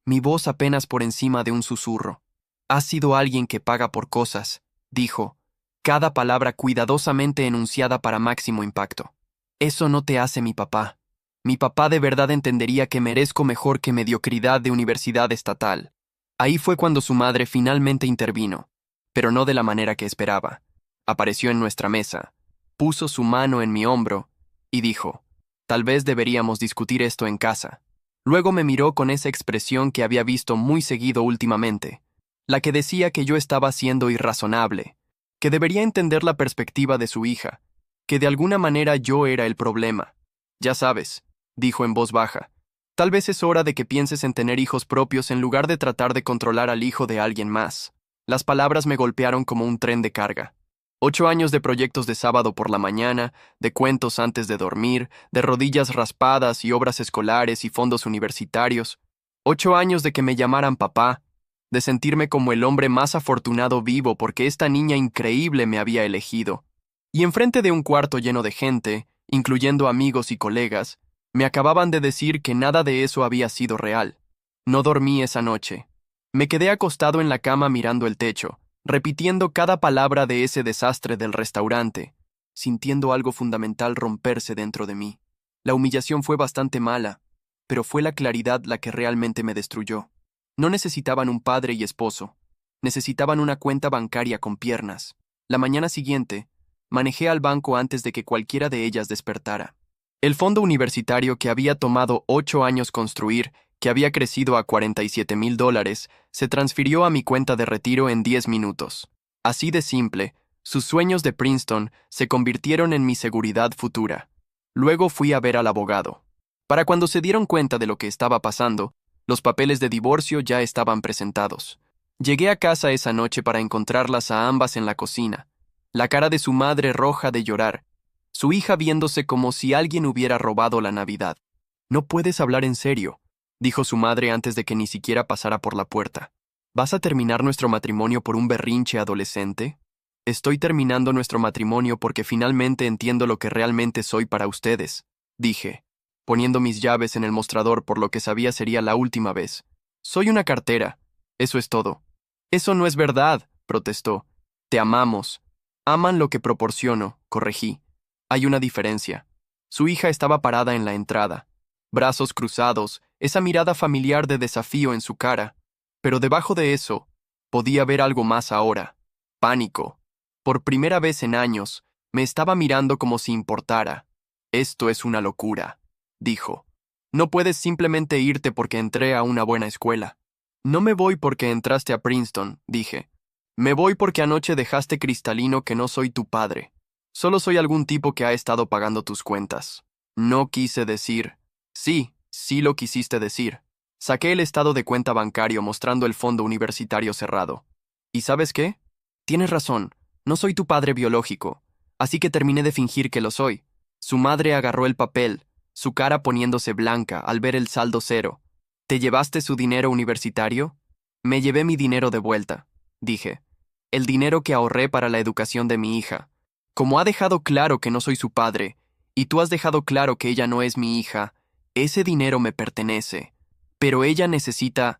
mi voz apenas por encima de un susurro. Has sido alguien que paga por cosas, dijo, cada palabra cuidadosamente enunciada para máximo impacto. Eso no te hace mi papá. Mi papá de verdad entendería que merezco mejor que mediocridad de universidad estatal. Ahí fue cuando su madre finalmente intervino, pero no de la manera que esperaba. Apareció en nuestra mesa, puso su mano en mi hombro y dijo, tal vez deberíamos discutir esto en casa. Luego me miró con esa expresión que había visto muy seguido últimamente, la que decía que yo estaba siendo irrazonable, que debería entender la perspectiva de su hija, que de alguna manera yo era el problema. Ya sabes, dijo en voz baja, tal vez es hora de que pienses en tener hijos propios en lugar de tratar de controlar al hijo de alguien más. Las palabras me golpearon como un tren de carga. 8 años de proyectos de sábado por la mañana, de cuentos antes de dormir, de rodillas raspadas y obras escolares y fondos universitarios. 8 años de que me llamaran papá, de sentirme como el hombre más afortunado vivo porque esta niña increíble me había elegido. Y enfrente de un cuarto lleno de gente, incluyendo amigos y colegas, me acababan de decir que nada de eso había sido real. No dormí esa noche. Me quedé acostado en la cama mirando el techo, repitiendo cada palabra de ese desastre del restaurante, sintiendo algo fundamental romperse dentro de mí. La humillación fue bastante mala, pero fue la claridad la que realmente me destruyó. No necesitaban un padre y esposo, necesitaban una cuenta bancaria con piernas. La mañana siguiente, manejé al banco antes de que cualquiera de ellas despertara. El fondo universitario que había tomado 8 años construir, que había crecido a $47,000, se transfirió a mi cuenta de retiro en 10 minutos. Así de simple, sus sueños de Princeton se convirtieron en mi seguridad futura. Luego fui a ver al abogado. Para cuando se dieron cuenta de lo que estaba pasando, los papeles de divorcio ya estaban presentados. Llegué a casa esa noche para encontrarlas a ambas en la cocina, la cara de su madre roja de llorar, su hija viéndose como si alguien hubiera robado la Navidad. No puedes hablar en serio, dijo su madre antes de que ni siquiera pasara por la puerta. ¿Vas a terminar nuestro matrimonio por un berrinche adolescente? Estoy terminando nuestro matrimonio porque finalmente entiendo lo que realmente soy para ustedes, dije, poniendo mis llaves en el mostrador por lo que sabía sería la última vez. Soy una cartera. Eso es todo. Eso no es verdad, protestó. Te amamos. Aman lo que proporciono, corregí. Hay una diferencia. Su hija estaba parada en la entrada, brazos cruzados, esa mirada familiar de desafío en su cara. Pero debajo de eso, podía ver algo más ahora. Pánico. Por primera vez en años, me estaba mirando como si importara. Esto es una locura, dijo. No puedes simplemente irte porque entré a una buena escuela. No me voy porque entraste a Princeton, dije. Me voy porque anoche dejaste cristalino que no soy tu padre. Solo soy algún tipo que ha estado pagando tus cuentas. No quise decir. Sí lo quisiste decir. Saqué el estado de cuenta bancario mostrando el fondo universitario cerrado. ¿Y sabes qué? Tienes razón, no soy tu padre biológico, así que terminé de fingir que lo soy. Su madre agarró el papel, su cara poniéndose blanca al ver el saldo cero. ¿Te llevaste su dinero universitario? Me llevé mi dinero de vuelta, dije. El dinero que ahorré para la educación de mi hija. Como ha dejado claro que no soy su padre, y tú has dejado claro que ella no es mi hija, ese dinero me pertenece. Pero ella necesita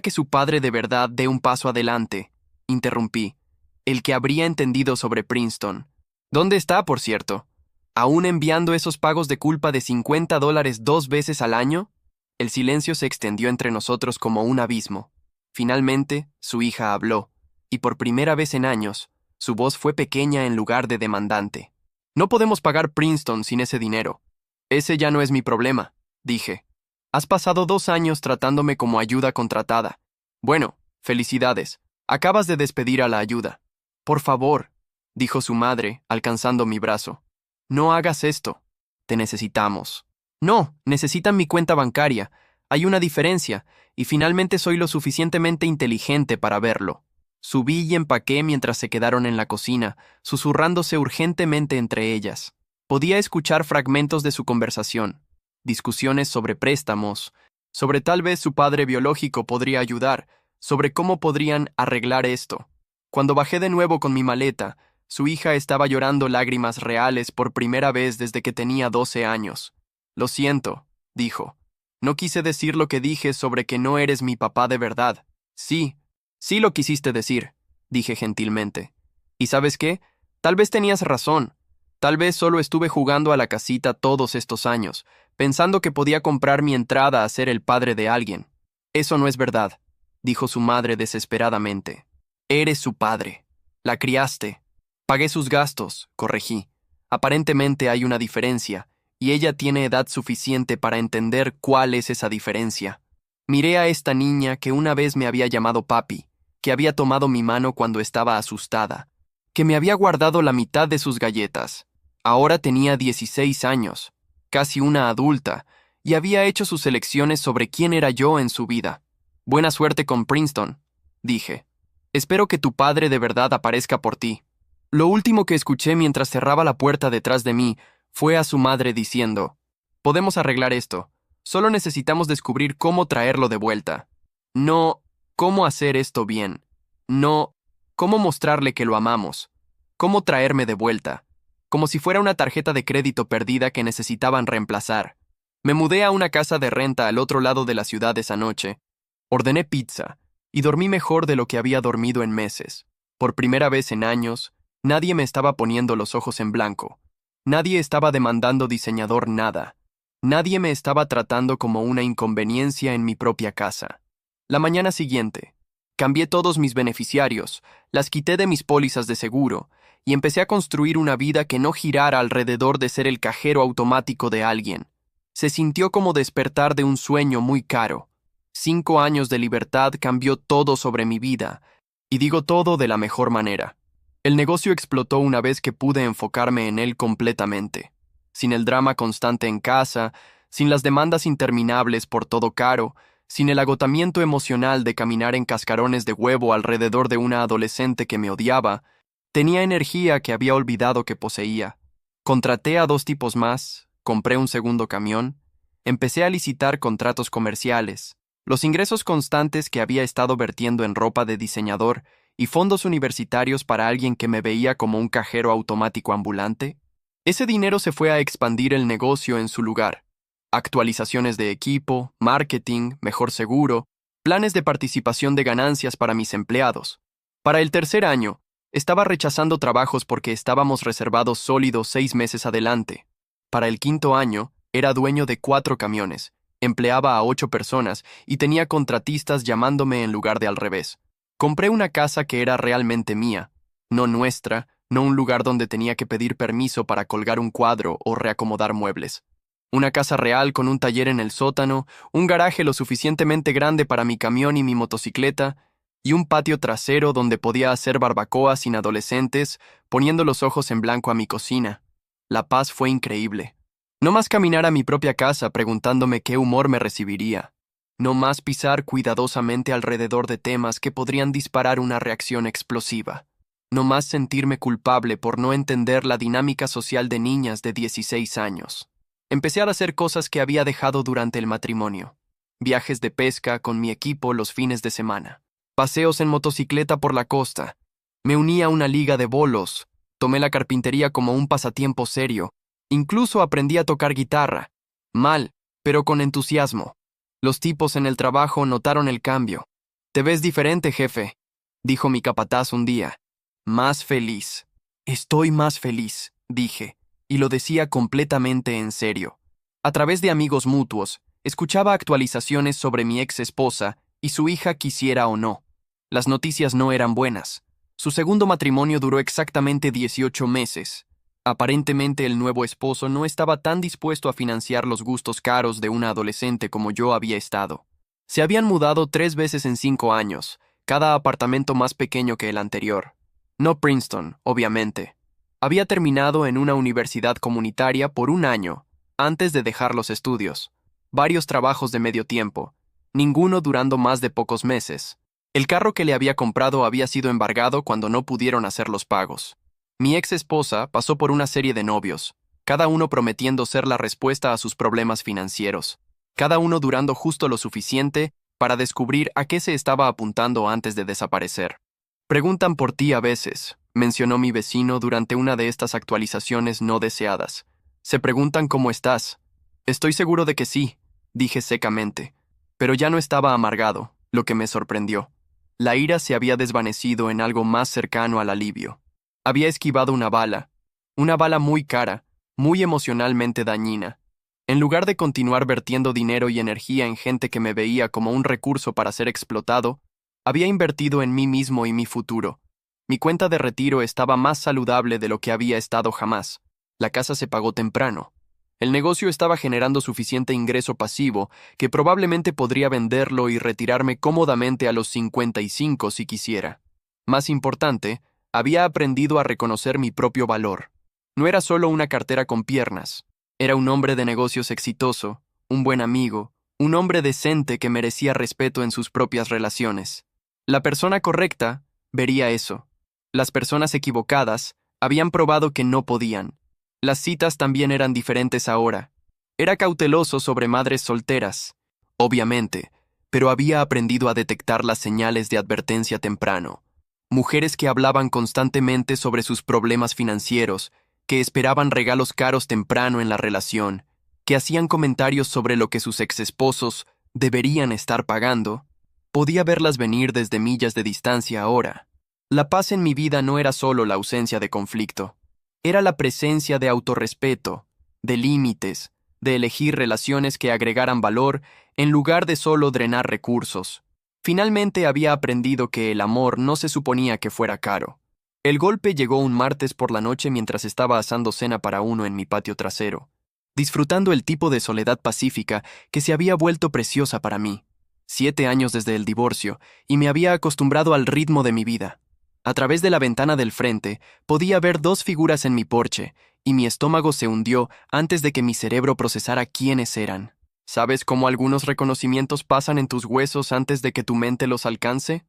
que su padre de verdad dé un paso adelante, interrumpí. El que habría entendido sobre Princeton. ¿Dónde está, por cierto? ¿Aún enviando esos pagos de culpa de $50 2 veces al año? El silencio se extendió entre nosotros como un abismo. Finalmente, su hija habló, y por primera vez en años, su voz fue pequeña en lugar de demandante. No podemos pagar Princeton sin ese dinero. Ese ya no es mi problema, dije. Has pasado 2 años tratándome como ayuda contratada. Bueno, felicidades. Acabas de despedir a la ayuda. Por favor, dijo su madre, alcanzando mi brazo. No hagas esto. Te necesitamos. No, necesitan mi cuenta bancaria. Hay una diferencia, y finalmente soy lo suficientemente inteligente para verlo. Subí y empaqué mientras se quedaron en la cocina, susurrándose urgentemente entre ellas. Podía escuchar fragmentos de su conversación. Discusiones sobre préstamos, sobre tal vez su padre biológico podría ayudar, sobre cómo podrían arreglar esto. Cuando bajé de nuevo con mi maleta, su hija estaba llorando lágrimas reales por primera vez desde que tenía 12 años. Lo siento, dijo. No quise decir lo que dije sobre que no eres mi papá de verdad. Sí lo quisiste decir, dije gentilmente. ¿Y sabes qué? Tal vez tenías razón. Tal vez solo estuve jugando a la casita todos estos años, pensando que podía comprar mi entrada a ser el padre de alguien. Eso no es verdad, dijo su madre desesperadamente. Eres su padre. La criaste. Pagué sus gastos, corregí. Aparentemente hay una diferencia, y ella tiene edad suficiente para entender cuál es esa diferencia. Miré a esta niña que una vez me había llamado papi, que había tomado mi mano cuando estaba asustada, que me había guardado la mitad de sus galletas. Ahora tenía 16 años, casi una adulta, y había hecho sus elecciones sobre quién era yo en su vida. Buena suerte con Princeton, dije. Espero que tu padre de verdad aparezca por ti. Lo último que escuché mientras cerraba la puerta detrás de mí fue a su madre diciendo, podemos arreglar esto, solo necesitamos descubrir cómo traerlo de vuelta. No, cómo hacer esto bien. No, cómo mostrarle que lo amamos. Cómo traerme de vuelta. Como si fuera una tarjeta de crédito perdida que necesitaban reemplazar. Me mudé a una casa de renta al otro lado de la ciudad esa noche. Ordené pizza, y dormí mejor de lo que había dormido en meses. Por primera vez en años, nadie me estaba poniendo los ojos en blanco. Nadie estaba demandando diseñador nada. Nadie me estaba tratando como una inconveniencia en mi propia casa. La mañana siguiente, cambié todos mis beneficiarios, las quité de mis pólizas de seguro, y empecé a construir una vida que no girara alrededor de ser el cajero automático de alguien. Se sintió como despertar de un sueño muy caro. 5 años de libertad cambió todo sobre mi vida, y digo todo de la mejor manera. El negocio explotó una vez que pude enfocarme en él completamente. Sin el drama constante en casa, sin las demandas interminables por todo caro, sin el agotamiento emocional de caminar en cascarones de huevo alrededor de una adolescente que me odiaba, tenía energía que había olvidado que poseía. Contraté a 2 tipos más, compré un segundo camión, empecé a licitar contratos comerciales. Los ingresos constantes que había estado vertiendo en ropa de diseñador y fondos universitarios para alguien que me veía como un cajero automático ambulante, ese dinero se fue a expandir el negocio en su lugar. Actualizaciones de equipo, marketing, mejor seguro, planes de participación de ganancias para mis empleados. Para el tercer año, estaba rechazando trabajos porque estábamos reservados sólidos 6 meses adelante. Para el quinto año, era dueño de 4 camiones, empleaba a 8 personas y tenía contratistas llamándome en lugar de al revés. Compré una casa que era realmente mía, no nuestra, no un lugar donde tenía que pedir permiso para colgar un cuadro o reacomodar muebles. Una casa real con un taller en el sótano, un garaje lo suficientemente grande para mi camión y mi motocicleta, y un patio trasero donde podía hacer barbacoa sin adolescentes, poniendo los ojos en blanco a mi cocina. La paz fue increíble. No más caminar a mi propia casa preguntándome qué humor me recibiría. No más pisar cuidadosamente alrededor de temas que podrían disparar una reacción explosiva. No más sentirme culpable por no entender la dinámica social de niñas de 16 años. Empecé a hacer cosas que había dejado durante el matrimonio. Viajes de pesca con mi equipo los fines de semana. Paseos en motocicleta por la costa. Me uní a una liga de bolos. Tomé la carpintería como un pasatiempo serio. Incluso aprendí a tocar guitarra. Mal, pero con entusiasmo. Los tipos en el trabajo notaron el cambio. «Te ves diferente, jefe», dijo mi capataz un día. «Más feliz». «Estoy más feliz», dije, y lo decía completamente en serio. A través de amigos mutuos, escuchaba actualizaciones sobre mi ex esposa y su hija quisiera o no. Las noticias no eran buenas. Su segundo matrimonio duró exactamente 18 meses. Aparentemente el nuevo esposo no estaba tan dispuesto a financiar los gustos caros de una adolescente como yo había estado. Se habían mudado 3 veces en 5 años, cada apartamento más pequeño que el anterior. No Princeton, obviamente. Había terminado en una universidad comunitaria por 1 año, antes de dejar los estudios. Varios trabajos de medio tiempo, ninguno durando más de pocos meses. El carro que le había comprado había sido embargado cuando no pudieron hacer los pagos. Mi ex esposa pasó por una serie de novios, cada uno prometiendo ser la respuesta a sus problemas financieros, cada uno durando justo lo suficiente para descubrir a qué se estaba apuntando antes de desaparecer. «Preguntan por ti a veces», mencionó mi vecino durante una de estas actualizaciones no deseadas. «Se preguntan cómo estás». «Estoy seguro de que sí», dije secamente, pero ya no estaba amargado, lo que me sorprendió. La ira se había desvanecido en algo más cercano al alivio. Había esquivado una bala muy cara, muy emocionalmente dañina. En lugar de continuar vertiendo dinero y energía en gente que me veía como un recurso para ser explotado, había invertido en mí mismo y mi futuro. Mi cuenta de retiro estaba más saludable de lo que había estado jamás. La casa se pagó temprano. El negocio estaba generando suficiente ingreso pasivo que probablemente podría venderlo y retirarme cómodamente a los 55 si quisiera. Más importante, había aprendido a reconocer mi propio valor. No era solo una cartera con piernas. Era un hombre de negocios exitoso, un buen amigo, un hombre decente que merecía respeto en sus propias relaciones. La persona correcta vería eso. Las personas equivocadas habían probado que no podían. Las citas también eran diferentes ahora. Era cauteloso sobre madres solteras, obviamente, pero había aprendido a detectar las señales de advertencia temprano. Mujeres que hablaban constantemente sobre sus problemas financieros, que esperaban regalos caros temprano en la relación, que hacían comentarios sobre lo que sus exesposos deberían estar pagando. Podía verlas venir desde millas de distancia ahora. La paz en mi vida no era solo la ausencia de conflicto. Era la presencia de autorrespeto, de límites, de elegir relaciones que agregaran valor en lugar de solo drenar recursos. Finalmente había aprendido que el amor no se suponía que fuera caro. El golpe llegó un martes por la noche mientras estaba asando cena para uno en mi patio trasero, disfrutando el tipo de soledad pacífica que se había vuelto preciosa para mí. 7 años desde el divorcio, y me había acostumbrado al ritmo de mi vida. A través de la ventana del frente, podía ver 2 figuras en mi porche, y mi estómago se hundió antes de que mi cerebro procesara quiénes eran. ¿Sabes cómo algunos reconocimientos pasan en tus huesos antes de que tu mente los alcance?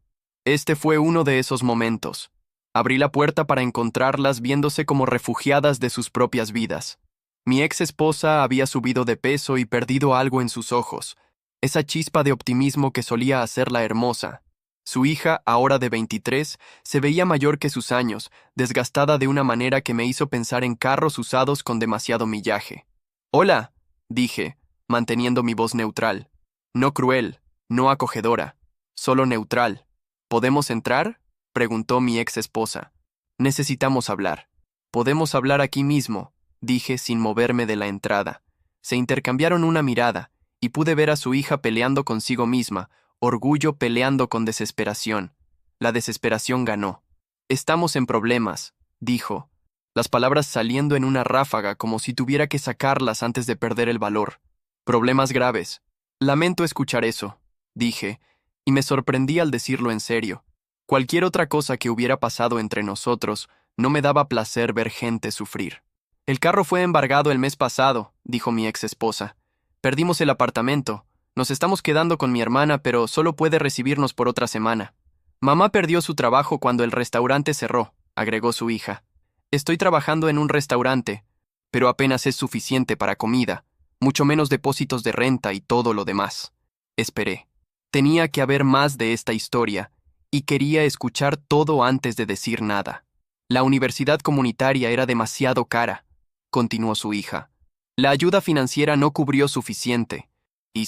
Este fue uno de esos momentos. Abrí la puerta para encontrarlas viéndose como refugiadas de sus propias vidas. Mi ex esposa había subido de peso y perdido algo en sus ojos, esa chispa de optimismo que solía hacerla hermosa. Su hija, ahora de 23, se veía mayor que sus años, desgastada de una manera que me hizo pensar en carros usados con demasiado millaje. «Hola», dije, manteniendo mi voz neutral. No cruel, no acogedora, solo neutral. «¿Podemos entrar?», preguntó mi ex esposa. «Necesitamos hablar». «Podemos hablar aquí mismo», dije sin moverme de la entrada. Se intercambiaron una mirada, y pude ver a su hija peleando consigo misma, orgullo peleando con desesperación. La desesperación ganó. «Estamos en problemas», dijo, las palabras saliendo en una ráfaga como si tuviera que sacarlas antes de perder el valor. «Problemas graves». «Lamento escuchar eso», dije, y me sorprendí al decirlo en serio. Cualquier otra cosa que hubiera pasado entre nosotros no me daba placer ver gente sufrir. «El carro fue embargado el mes pasado», dijo mi ex esposa. «Perdimos el apartamento. Nos estamos quedando con mi hermana, pero solo puede recibirnos por otra semana. Mamá perdió su trabajo cuando el restaurante cerró», agregó su hija. «Estoy trabajando en un restaurante, pero apenas es suficiente para comida, mucho menos depósitos de renta y todo lo demás». Esperé. Tenía que haber más de esta historia, y quería escuchar todo antes de decir nada. «La universidad comunitaria era demasiado cara», continuó su hija. «La ayuda financiera no cubrió suficiente. Y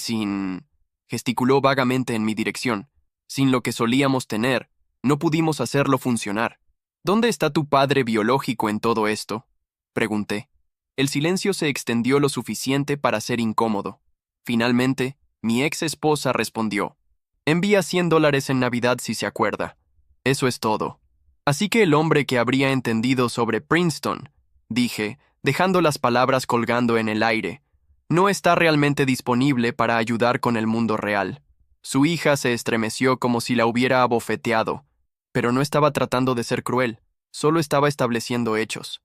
gesticuló vagamente en mi dirección. «Sin lo que solíamos tener, no pudimos hacerlo funcionar». «¿Dónde está tu padre biológico en todo esto?», pregunté. El silencio se extendió lo suficiente para ser incómodo. Finalmente, mi ex esposa respondió. «Envía $100 en Navidad si se acuerda. Eso es todo». «Así que el hombre que habría entendido sobre Princeton», dije, dejando las palabras colgando en el aire, «no está realmente disponible para ayudar con el mundo real». Su hija se estremeció como si la hubiera abofeteado, pero no estaba tratando de ser cruel, solo estaba estableciendo hechos.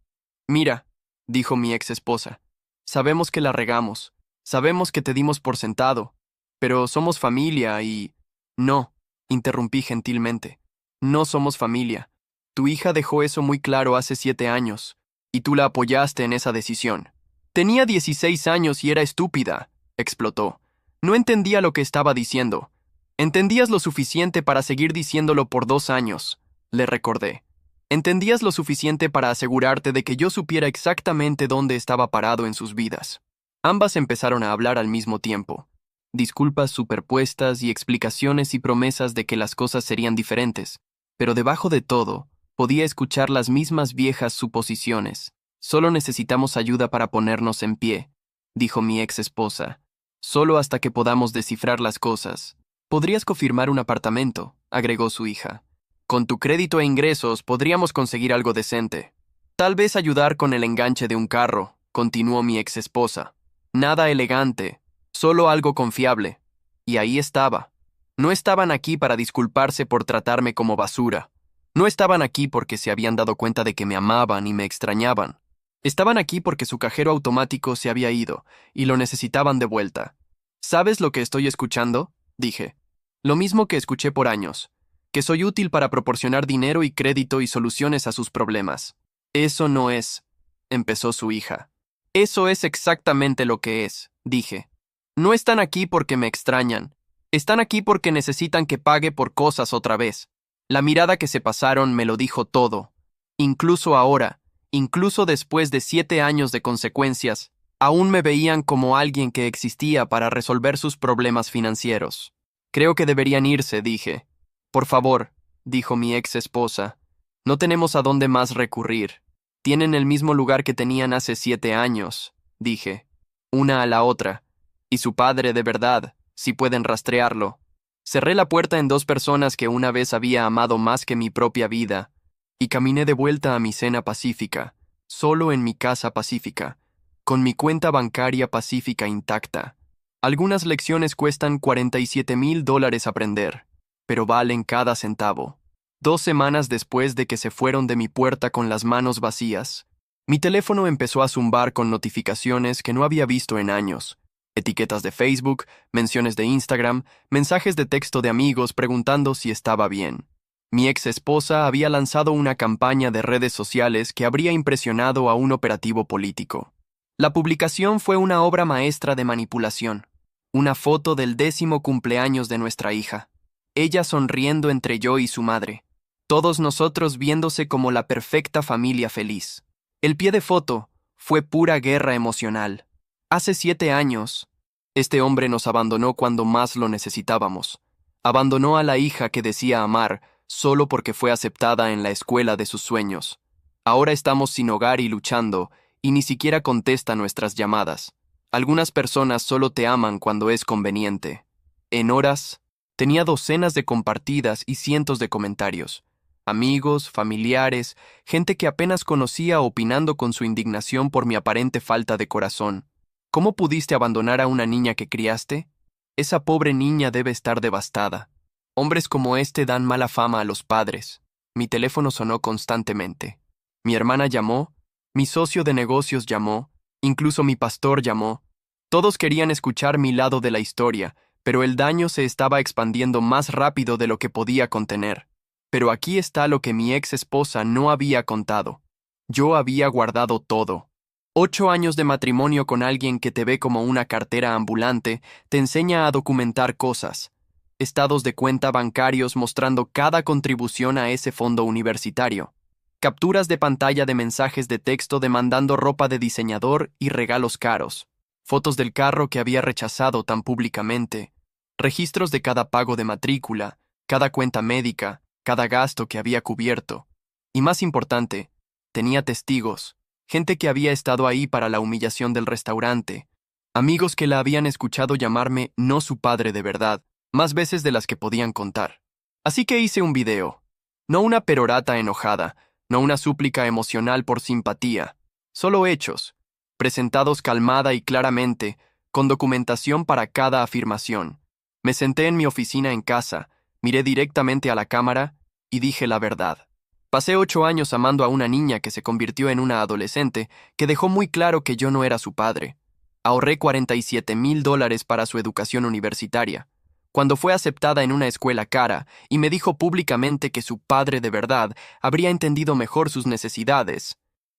«Mira», dijo mi ex esposa, «sabemos que la regamos, sabemos que te dimos por sentado, pero somos familia y...» «No», interrumpí gentilmente, «no somos familia. Tu hija dejó eso muy claro hace 7 años, y tú la apoyaste en esa decisión». «Tenía 16 años y era estúpida», explotó. «No entendía lo que estaba diciendo». «Entendías lo suficiente para seguir diciéndolo por 2 años», le recordé. «Entendías lo suficiente para asegurarte de que yo supiera exactamente dónde estaba parado en sus vidas». Ambas empezaron a hablar al mismo tiempo. Disculpas superpuestas y explicaciones y promesas de que las cosas serían diferentes, pero debajo de todo, podía escuchar las mismas viejas suposiciones. «Solo necesitamos ayuda para ponernos en pie», dijo mi ex esposa. «Solo hasta que podamos descifrar las cosas». «Podrías confirmar un apartamento», agregó su hija. «Con tu crédito e ingresos podríamos conseguir algo decente». «Tal vez ayudar con el enganche de un carro», continuó mi ex esposa. «Nada elegante, solo algo confiable». Y ahí estaba. No estaban aquí para disculparse por tratarme como basura. No estaban aquí porque se habían dado cuenta de que me amaban y me extrañaban. Estaban aquí porque su cajero automático se había ido y lo necesitaban de vuelta. «¿Sabes lo que estoy escuchando?», dije. «Lo mismo que escuché por años, que soy útil para proporcionar dinero y crédito y soluciones a sus problemas». «Eso no es», empezó su hija. «Eso es exactamente lo que es», dije. «No están aquí porque me extrañan. Están aquí porque necesitan que pague por cosas otra vez». La mirada que se pasaron me lo dijo todo. Incluso ahora, incluso después de 7 años de consecuencias, aún me veían como alguien que existía para resolver sus problemas financieros. «Creo que deberían irse», dije. «Por favor», dijo mi ex esposa. «No tenemos a dónde más recurrir. Tienen el mismo lugar que tenían hace 7 años», dije. «Una a la otra. Y su padre de verdad, si pueden rastrearlo». Cerré la puerta en 2 personas que una vez había amado más que mi propia vida, y caminé de vuelta a mi cena pacífica, solo en mi casa pacífica, con mi cuenta bancaria pacífica intacta. Algunas lecciones cuestan $47,000 aprender, pero valen cada centavo. 2 semanas después de que se fueron de mi puerta con las manos vacías, mi teléfono empezó a zumbar con notificaciones que no había visto en años. Etiquetas de Facebook, menciones de Instagram, mensajes de texto de amigos preguntando si estaba bien. Mi ex esposa había lanzado una campaña de redes sociales que habría impresionado a un operativo político. La publicación fue una obra maestra de manipulación. Una foto del 10º cumpleaños de nuestra hija. Ella sonriendo entre yo y su madre. Todos nosotros viéndose como la perfecta familia feliz. El pie de foto fue pura guerra emocional. Hace 7 años, este hombre nos abandonó cuando más lo necesitábamos. Abandonó a la hija que decía amar solo porque fue aceptada en la escuela de sus sueños. Ahora estamos sin hogar y luchando, y ni siquiera contesta nuestras llamadas. Algunas personas solo te aman cuando es conveniente. En horas, tenía docenas de compartidas y cientos de comentarios. Amigos, familiares, gente que apenas conocía opinando con su indignación por mi aparente falta de corazón. ¿Cómo pudiste abandonar a una niña que criaste? Esa pobre niña debe estar devastada. Hombres como este dan mala fama a los padres. Mi teléfono sonó constantemente. Mi hermana llamó, mi socio de negocios llamó, incluso mi pastor llamó. Todos querían escuchar mi lado de la historia, pero el daño se estaba expandiendo más rápido de lo que podía contener. Pero aquí está lo que mi ex esposa no había contado. Yo había guardado todo. 8 años de matrimonio con alguien que te ve como una cartera ambulante te enseña a documentar cosas. Estados de cuenta bancarios mostrando cada contribución a ese fondo universitario. Capturas de pantalla de mensajes de texto demandando ropa de diseñador y regalos caros. Fotos del carro que había rechazado tan públicamente. Registros de cada pago de matrícula, cada cuenta médica, cada gasto que había cubierto. Y más importante, tenía testigos, gente que había estado ahí para la humillación del restaurante, amigos que la habían escuchado llamarme no su padre de verdad, más veces de las que podían contar. Así que hice un video. No una perorata enojada, no una súplica emocional por simpatía, solo hechos, presentados calmada y claramente, con documentación para cada afirmación. Me senté en mi oficina en casa, miré directamente a la cámara y dije la verdad. Pasé 8 años amando a una niña que se convirtió en una adolescente que dejó muy claro que yo no era su padre. Ahorré $47,000 para su educación universitaria. Cuando fue aceptada en una escuela cara y me dijo públicamente que su padre de verdad habría entendido mejor sus necesidades,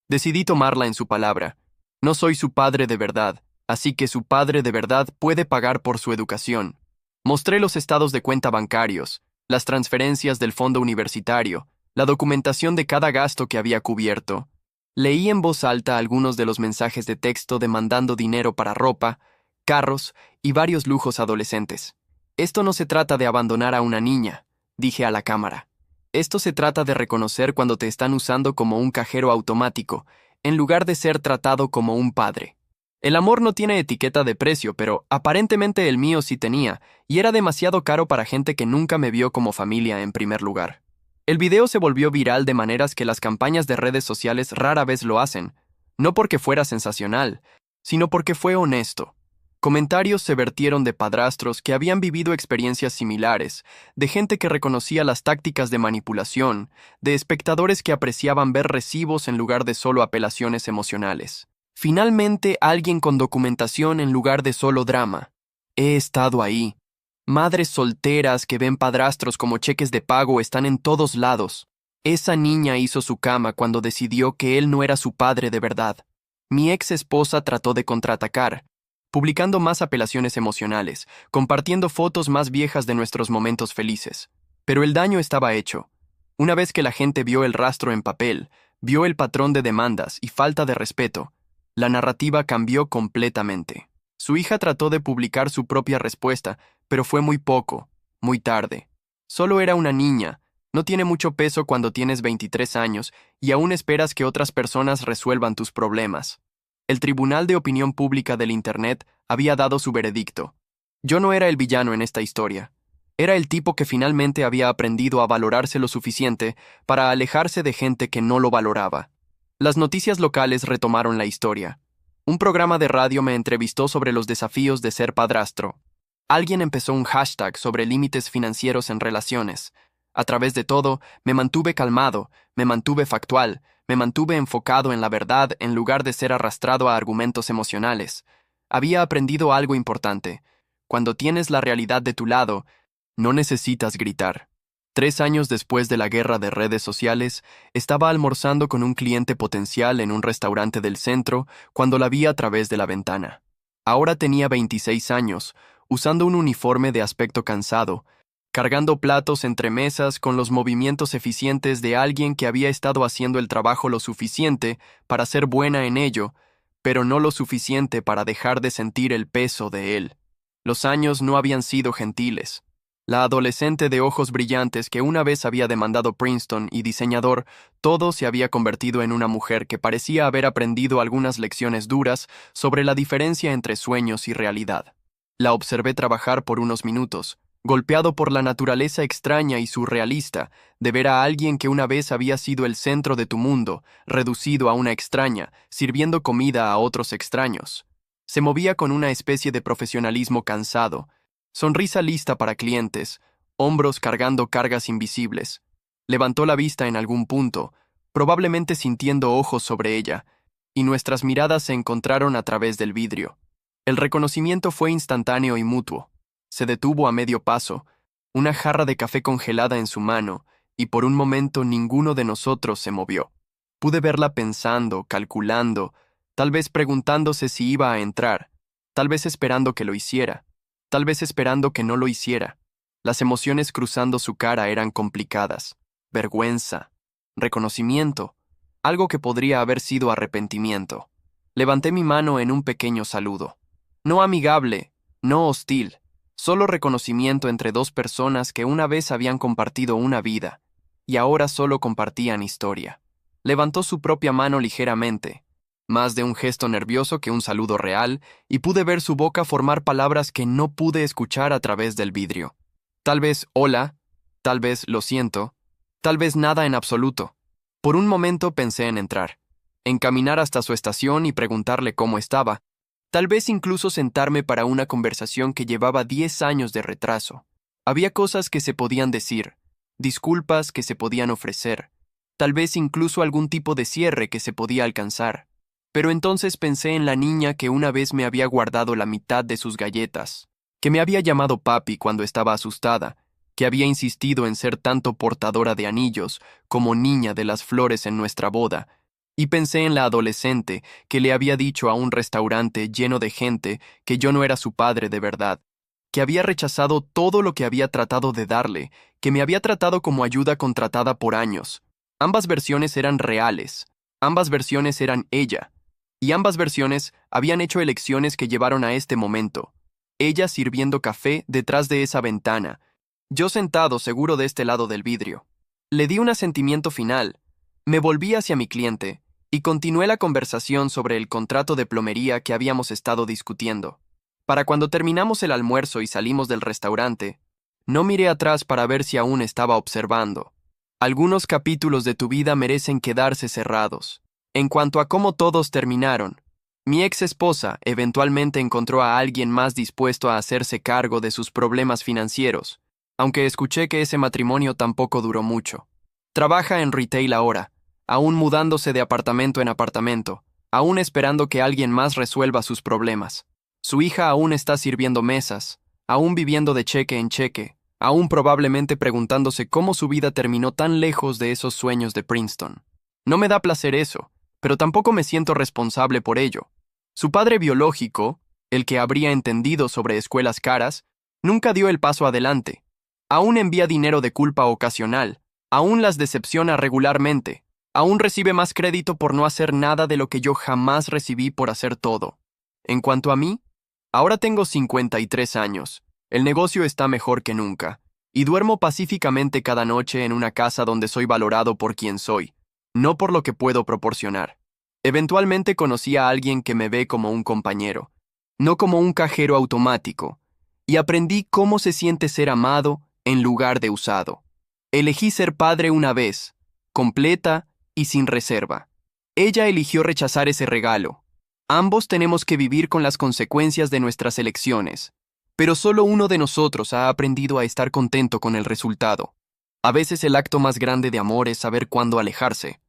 decidí tomarla en su palabra. No soy su padre de verdad, así que su padre de verdad puede pagar por su educación. Mostré los estados de cuenta bancarios, las transferencias del fondo universitario, la documentación de cada gasto que había cubierto. Leí en voz alta algunos de los mensajes de texto demandando dinero para ropa, carros y varios lujos adolescentes. Esto no se trata de abandonar a una niña, dije a la cámara. Esto se trata de reconocer cuando te están usando como un cajero automático, en lugar de ser tratado como un padre. El amor no tiene etiqueta de precio, pero aparentemente el mío sí tenía, y era demasiado caro para gente que nunca me vio como familia en primer lugar. El video se volvió viral de maneras que las campañas de redes sociales rara vez lo hacen, no porque fuera sensacional, sino porque fue honesto. Comentarios se vertieron de padrastros que habían vivido experiencias similares, de gente que reconocía las tácticas de manipulación, de espectadores que apreciaban ver recibos en lugar de solo apelaciones emocionales. Finalmente, alguien con documentación en lugar de solo drama. He estado ahí. Madres solteras que ven padrastros como cheques de pago están en todos lados. Esa niña hizo su cama cuando decidió que él no era su padre de verdad. Mi ex esposa trató de contraatacar, publicando más apelaciones emocionales, compartiendo fotos más viejas de nuestros momentos felices. Pero el daño estaba hecho. Una vez que la gente vio el rastro en papel, vio el patrón de demandas y falta de respeto, la narrativa cambió completamente. Su hija trató de publicar su propia respuesta, pero fue muy poco, muy tarde. Solo era una niña, no tiene mucho peso cuando tienes 23 años y aún esperas que otras personas resuelvan tus problemas. El Tribunal de Opinión Pública del Internet había dado su veredicto. Yo no era el villano en esta historia. Era el tipo que finalmente había aprendido a valorarse lo suficiente para alejarse de gente que no lo valoraba. Las noticias locales retomaron la historia. Un programa de radio me entrevistó sobre los desafíos de ser padrastro. Alguien empezó un hashtag sobre límites financieros en relaciones. A través de todo, me mantuve calmado, me mantuve factual, me mantuve enfocado en la verdad en lugar de ser arrastrado a argumentos emocionales. Había aprendido algo importante. Cuando tienes la realidad de tu lado, no necesitas gritar. 3 años después de la guerra de redes sociales, estaba almorzando con un cliente potencial en un restaurante del centro cuando la vi a través de la ventana. Ahora tenía 26 años, usando un uniforme de aspecto cansado, cargando platos entre mesas con los movimientos eficientes de alguien que había estado haciendo el trabajo lo suficiente para ser buena en ello, pero no lo suficiente para dejar de sentir el peso de él. Los años no habían sido gentiles. La adolescente de ojos brillantes que una vez había demandado Princeton y diseñador, todo se había convertido en una mujer que parecía haber aprendido algunas lecciones duras sobre la diferencia entre sueños y realidad. La observé trabajar por unos minutos, golpeado por la naturaleza extraña y surrealista de ver a alguien que una vez había sido el centro de tu mundo, reducido a una extraña, sirviendo comida a otros extraños. Se movía con una especie de profesionalismo cansado, sonrisa lista para clientes, hombros cargando cargas invisibles. Levantó la vista en algún punto, probablemente sintiendo ojos sobre ella, y nuestras miradas se encontraron a través del vidrio. El reconocimiento fue instantáneo y mutuo. Se detuvo a medio paso, una jarra de café congelada en su mano, y por un momento ninguno de nosotros se movió. Pude verla pensando, calculando, tal vez preguntándose si iba a entrar, tal vez esperando que lo hiciera, tal vez esperando que no lo hiciera. Las emociones cruzando su cara eran complicadas. Vergüenza, reconocimiento, algo que podría haber sido arrepentimiento. Levanté mi mano en un pequeño saludo. No amigable, no hostil, solo reconocimiento entre dos personas que una vez habían compartido una vida, y ahora solo compartían historia. Levantó su propia mano ligeramente, más de un gesto nervioso que un saludo real, y pude ver su boca formar palabras que no pude escuchar a través del vidrio. Tal vez hola, tal vez lo siento, tal vez nada en absoluto. Por un momento pensé en entrar, en caminar hasta su estación y preguntarle cómo estaba, tal vez incluso sentarme para una conversación que llevaba 10 años de retraso. Había cosas que se podían decir, disculpas que se podían ofrecer, tal vez incluso algún tipo de cierre que se podía alcanzar. Pero entonces pensé en la niña que una vez me había guardado la mitad de sus galletas, que me había llamado papi cuando estaba asustada, que había insistido en ser tanto portadora de anillos como niña de las flores en nuestra boda, y pensé en la adolescente que le había dicho a un restaurante lleno de gente que yo no era su padre de verdad, que había rechazado todo lo que había tratado de darle, que me había tratado como ayuda contratada por años. Ambas versiones eran reales, ambas versiones eran ella. Y ambas versiones habían hecho elecciones que llevaron a este momento. Ella sirviendo café detrás de esa ventana, yo sentado seguro de este lado del vidrio. Le di un asentimiento final, me volví hacia mi cliente y continué la conversación sobre el contrato de plomería que habíamos estado discutiendo. Para cuando terminamos el almuerzo y salimos del restaurante, no miré atrás para ver si aún estaba observando. Algunos capítulos de tu vida merecen quedarse cerrados. En cuanto a cómo todos terminaron, mi ex esposa eventualmente encontró a alguien más dispuesto a hacerse cargo de sus problemas financieros, aunque escuché que ese matrimonio tampoco duró mucho. Trabaja en retail ahora, aún mudándose de apartamento en apartamento, aún esperando que alguien más resuelva sus problemas. Su hija aún está sirviendo mesas, aún viviendo de cheque en cheque, aún probablemente preguntándose cómo su vida terminó tan lejos de esos sueños de Princeton. No me da placer eso, pero tampoco me siento responsable por ello. Su padre biológico, el que habría entendido sobre escuelas caras, nunca dio el paso adelante. Aún envía dinero de culpa ocasional, aún las decepciona regularmente, aún recibe más crédito por no hacer nada de lo que yo jamás recibí por hacer todo. En cuanto a mí, ahora tengo 53 años, el negocio está mejor que nunca, y duermo pacíficamente cada noche en una casa donde soy valorado por quien soy, no por lo que puedo proporcionar. Eventualmente conocí a alguien que me ve como un compañero, no como un cajero automático, y aprendí cómo se siente ser amado en lugar de usado. Elegí ser padre una vez, completa y sin reserva. Ella eligió rechazar ese regalo. Ambos tenemos que vivir con las consecuencias de nuestras elecciones, pero solo uno de nosotros ha aprendido a estar contento con el resultado. A veces el acto más grande de amor es saber cuándo alejarse.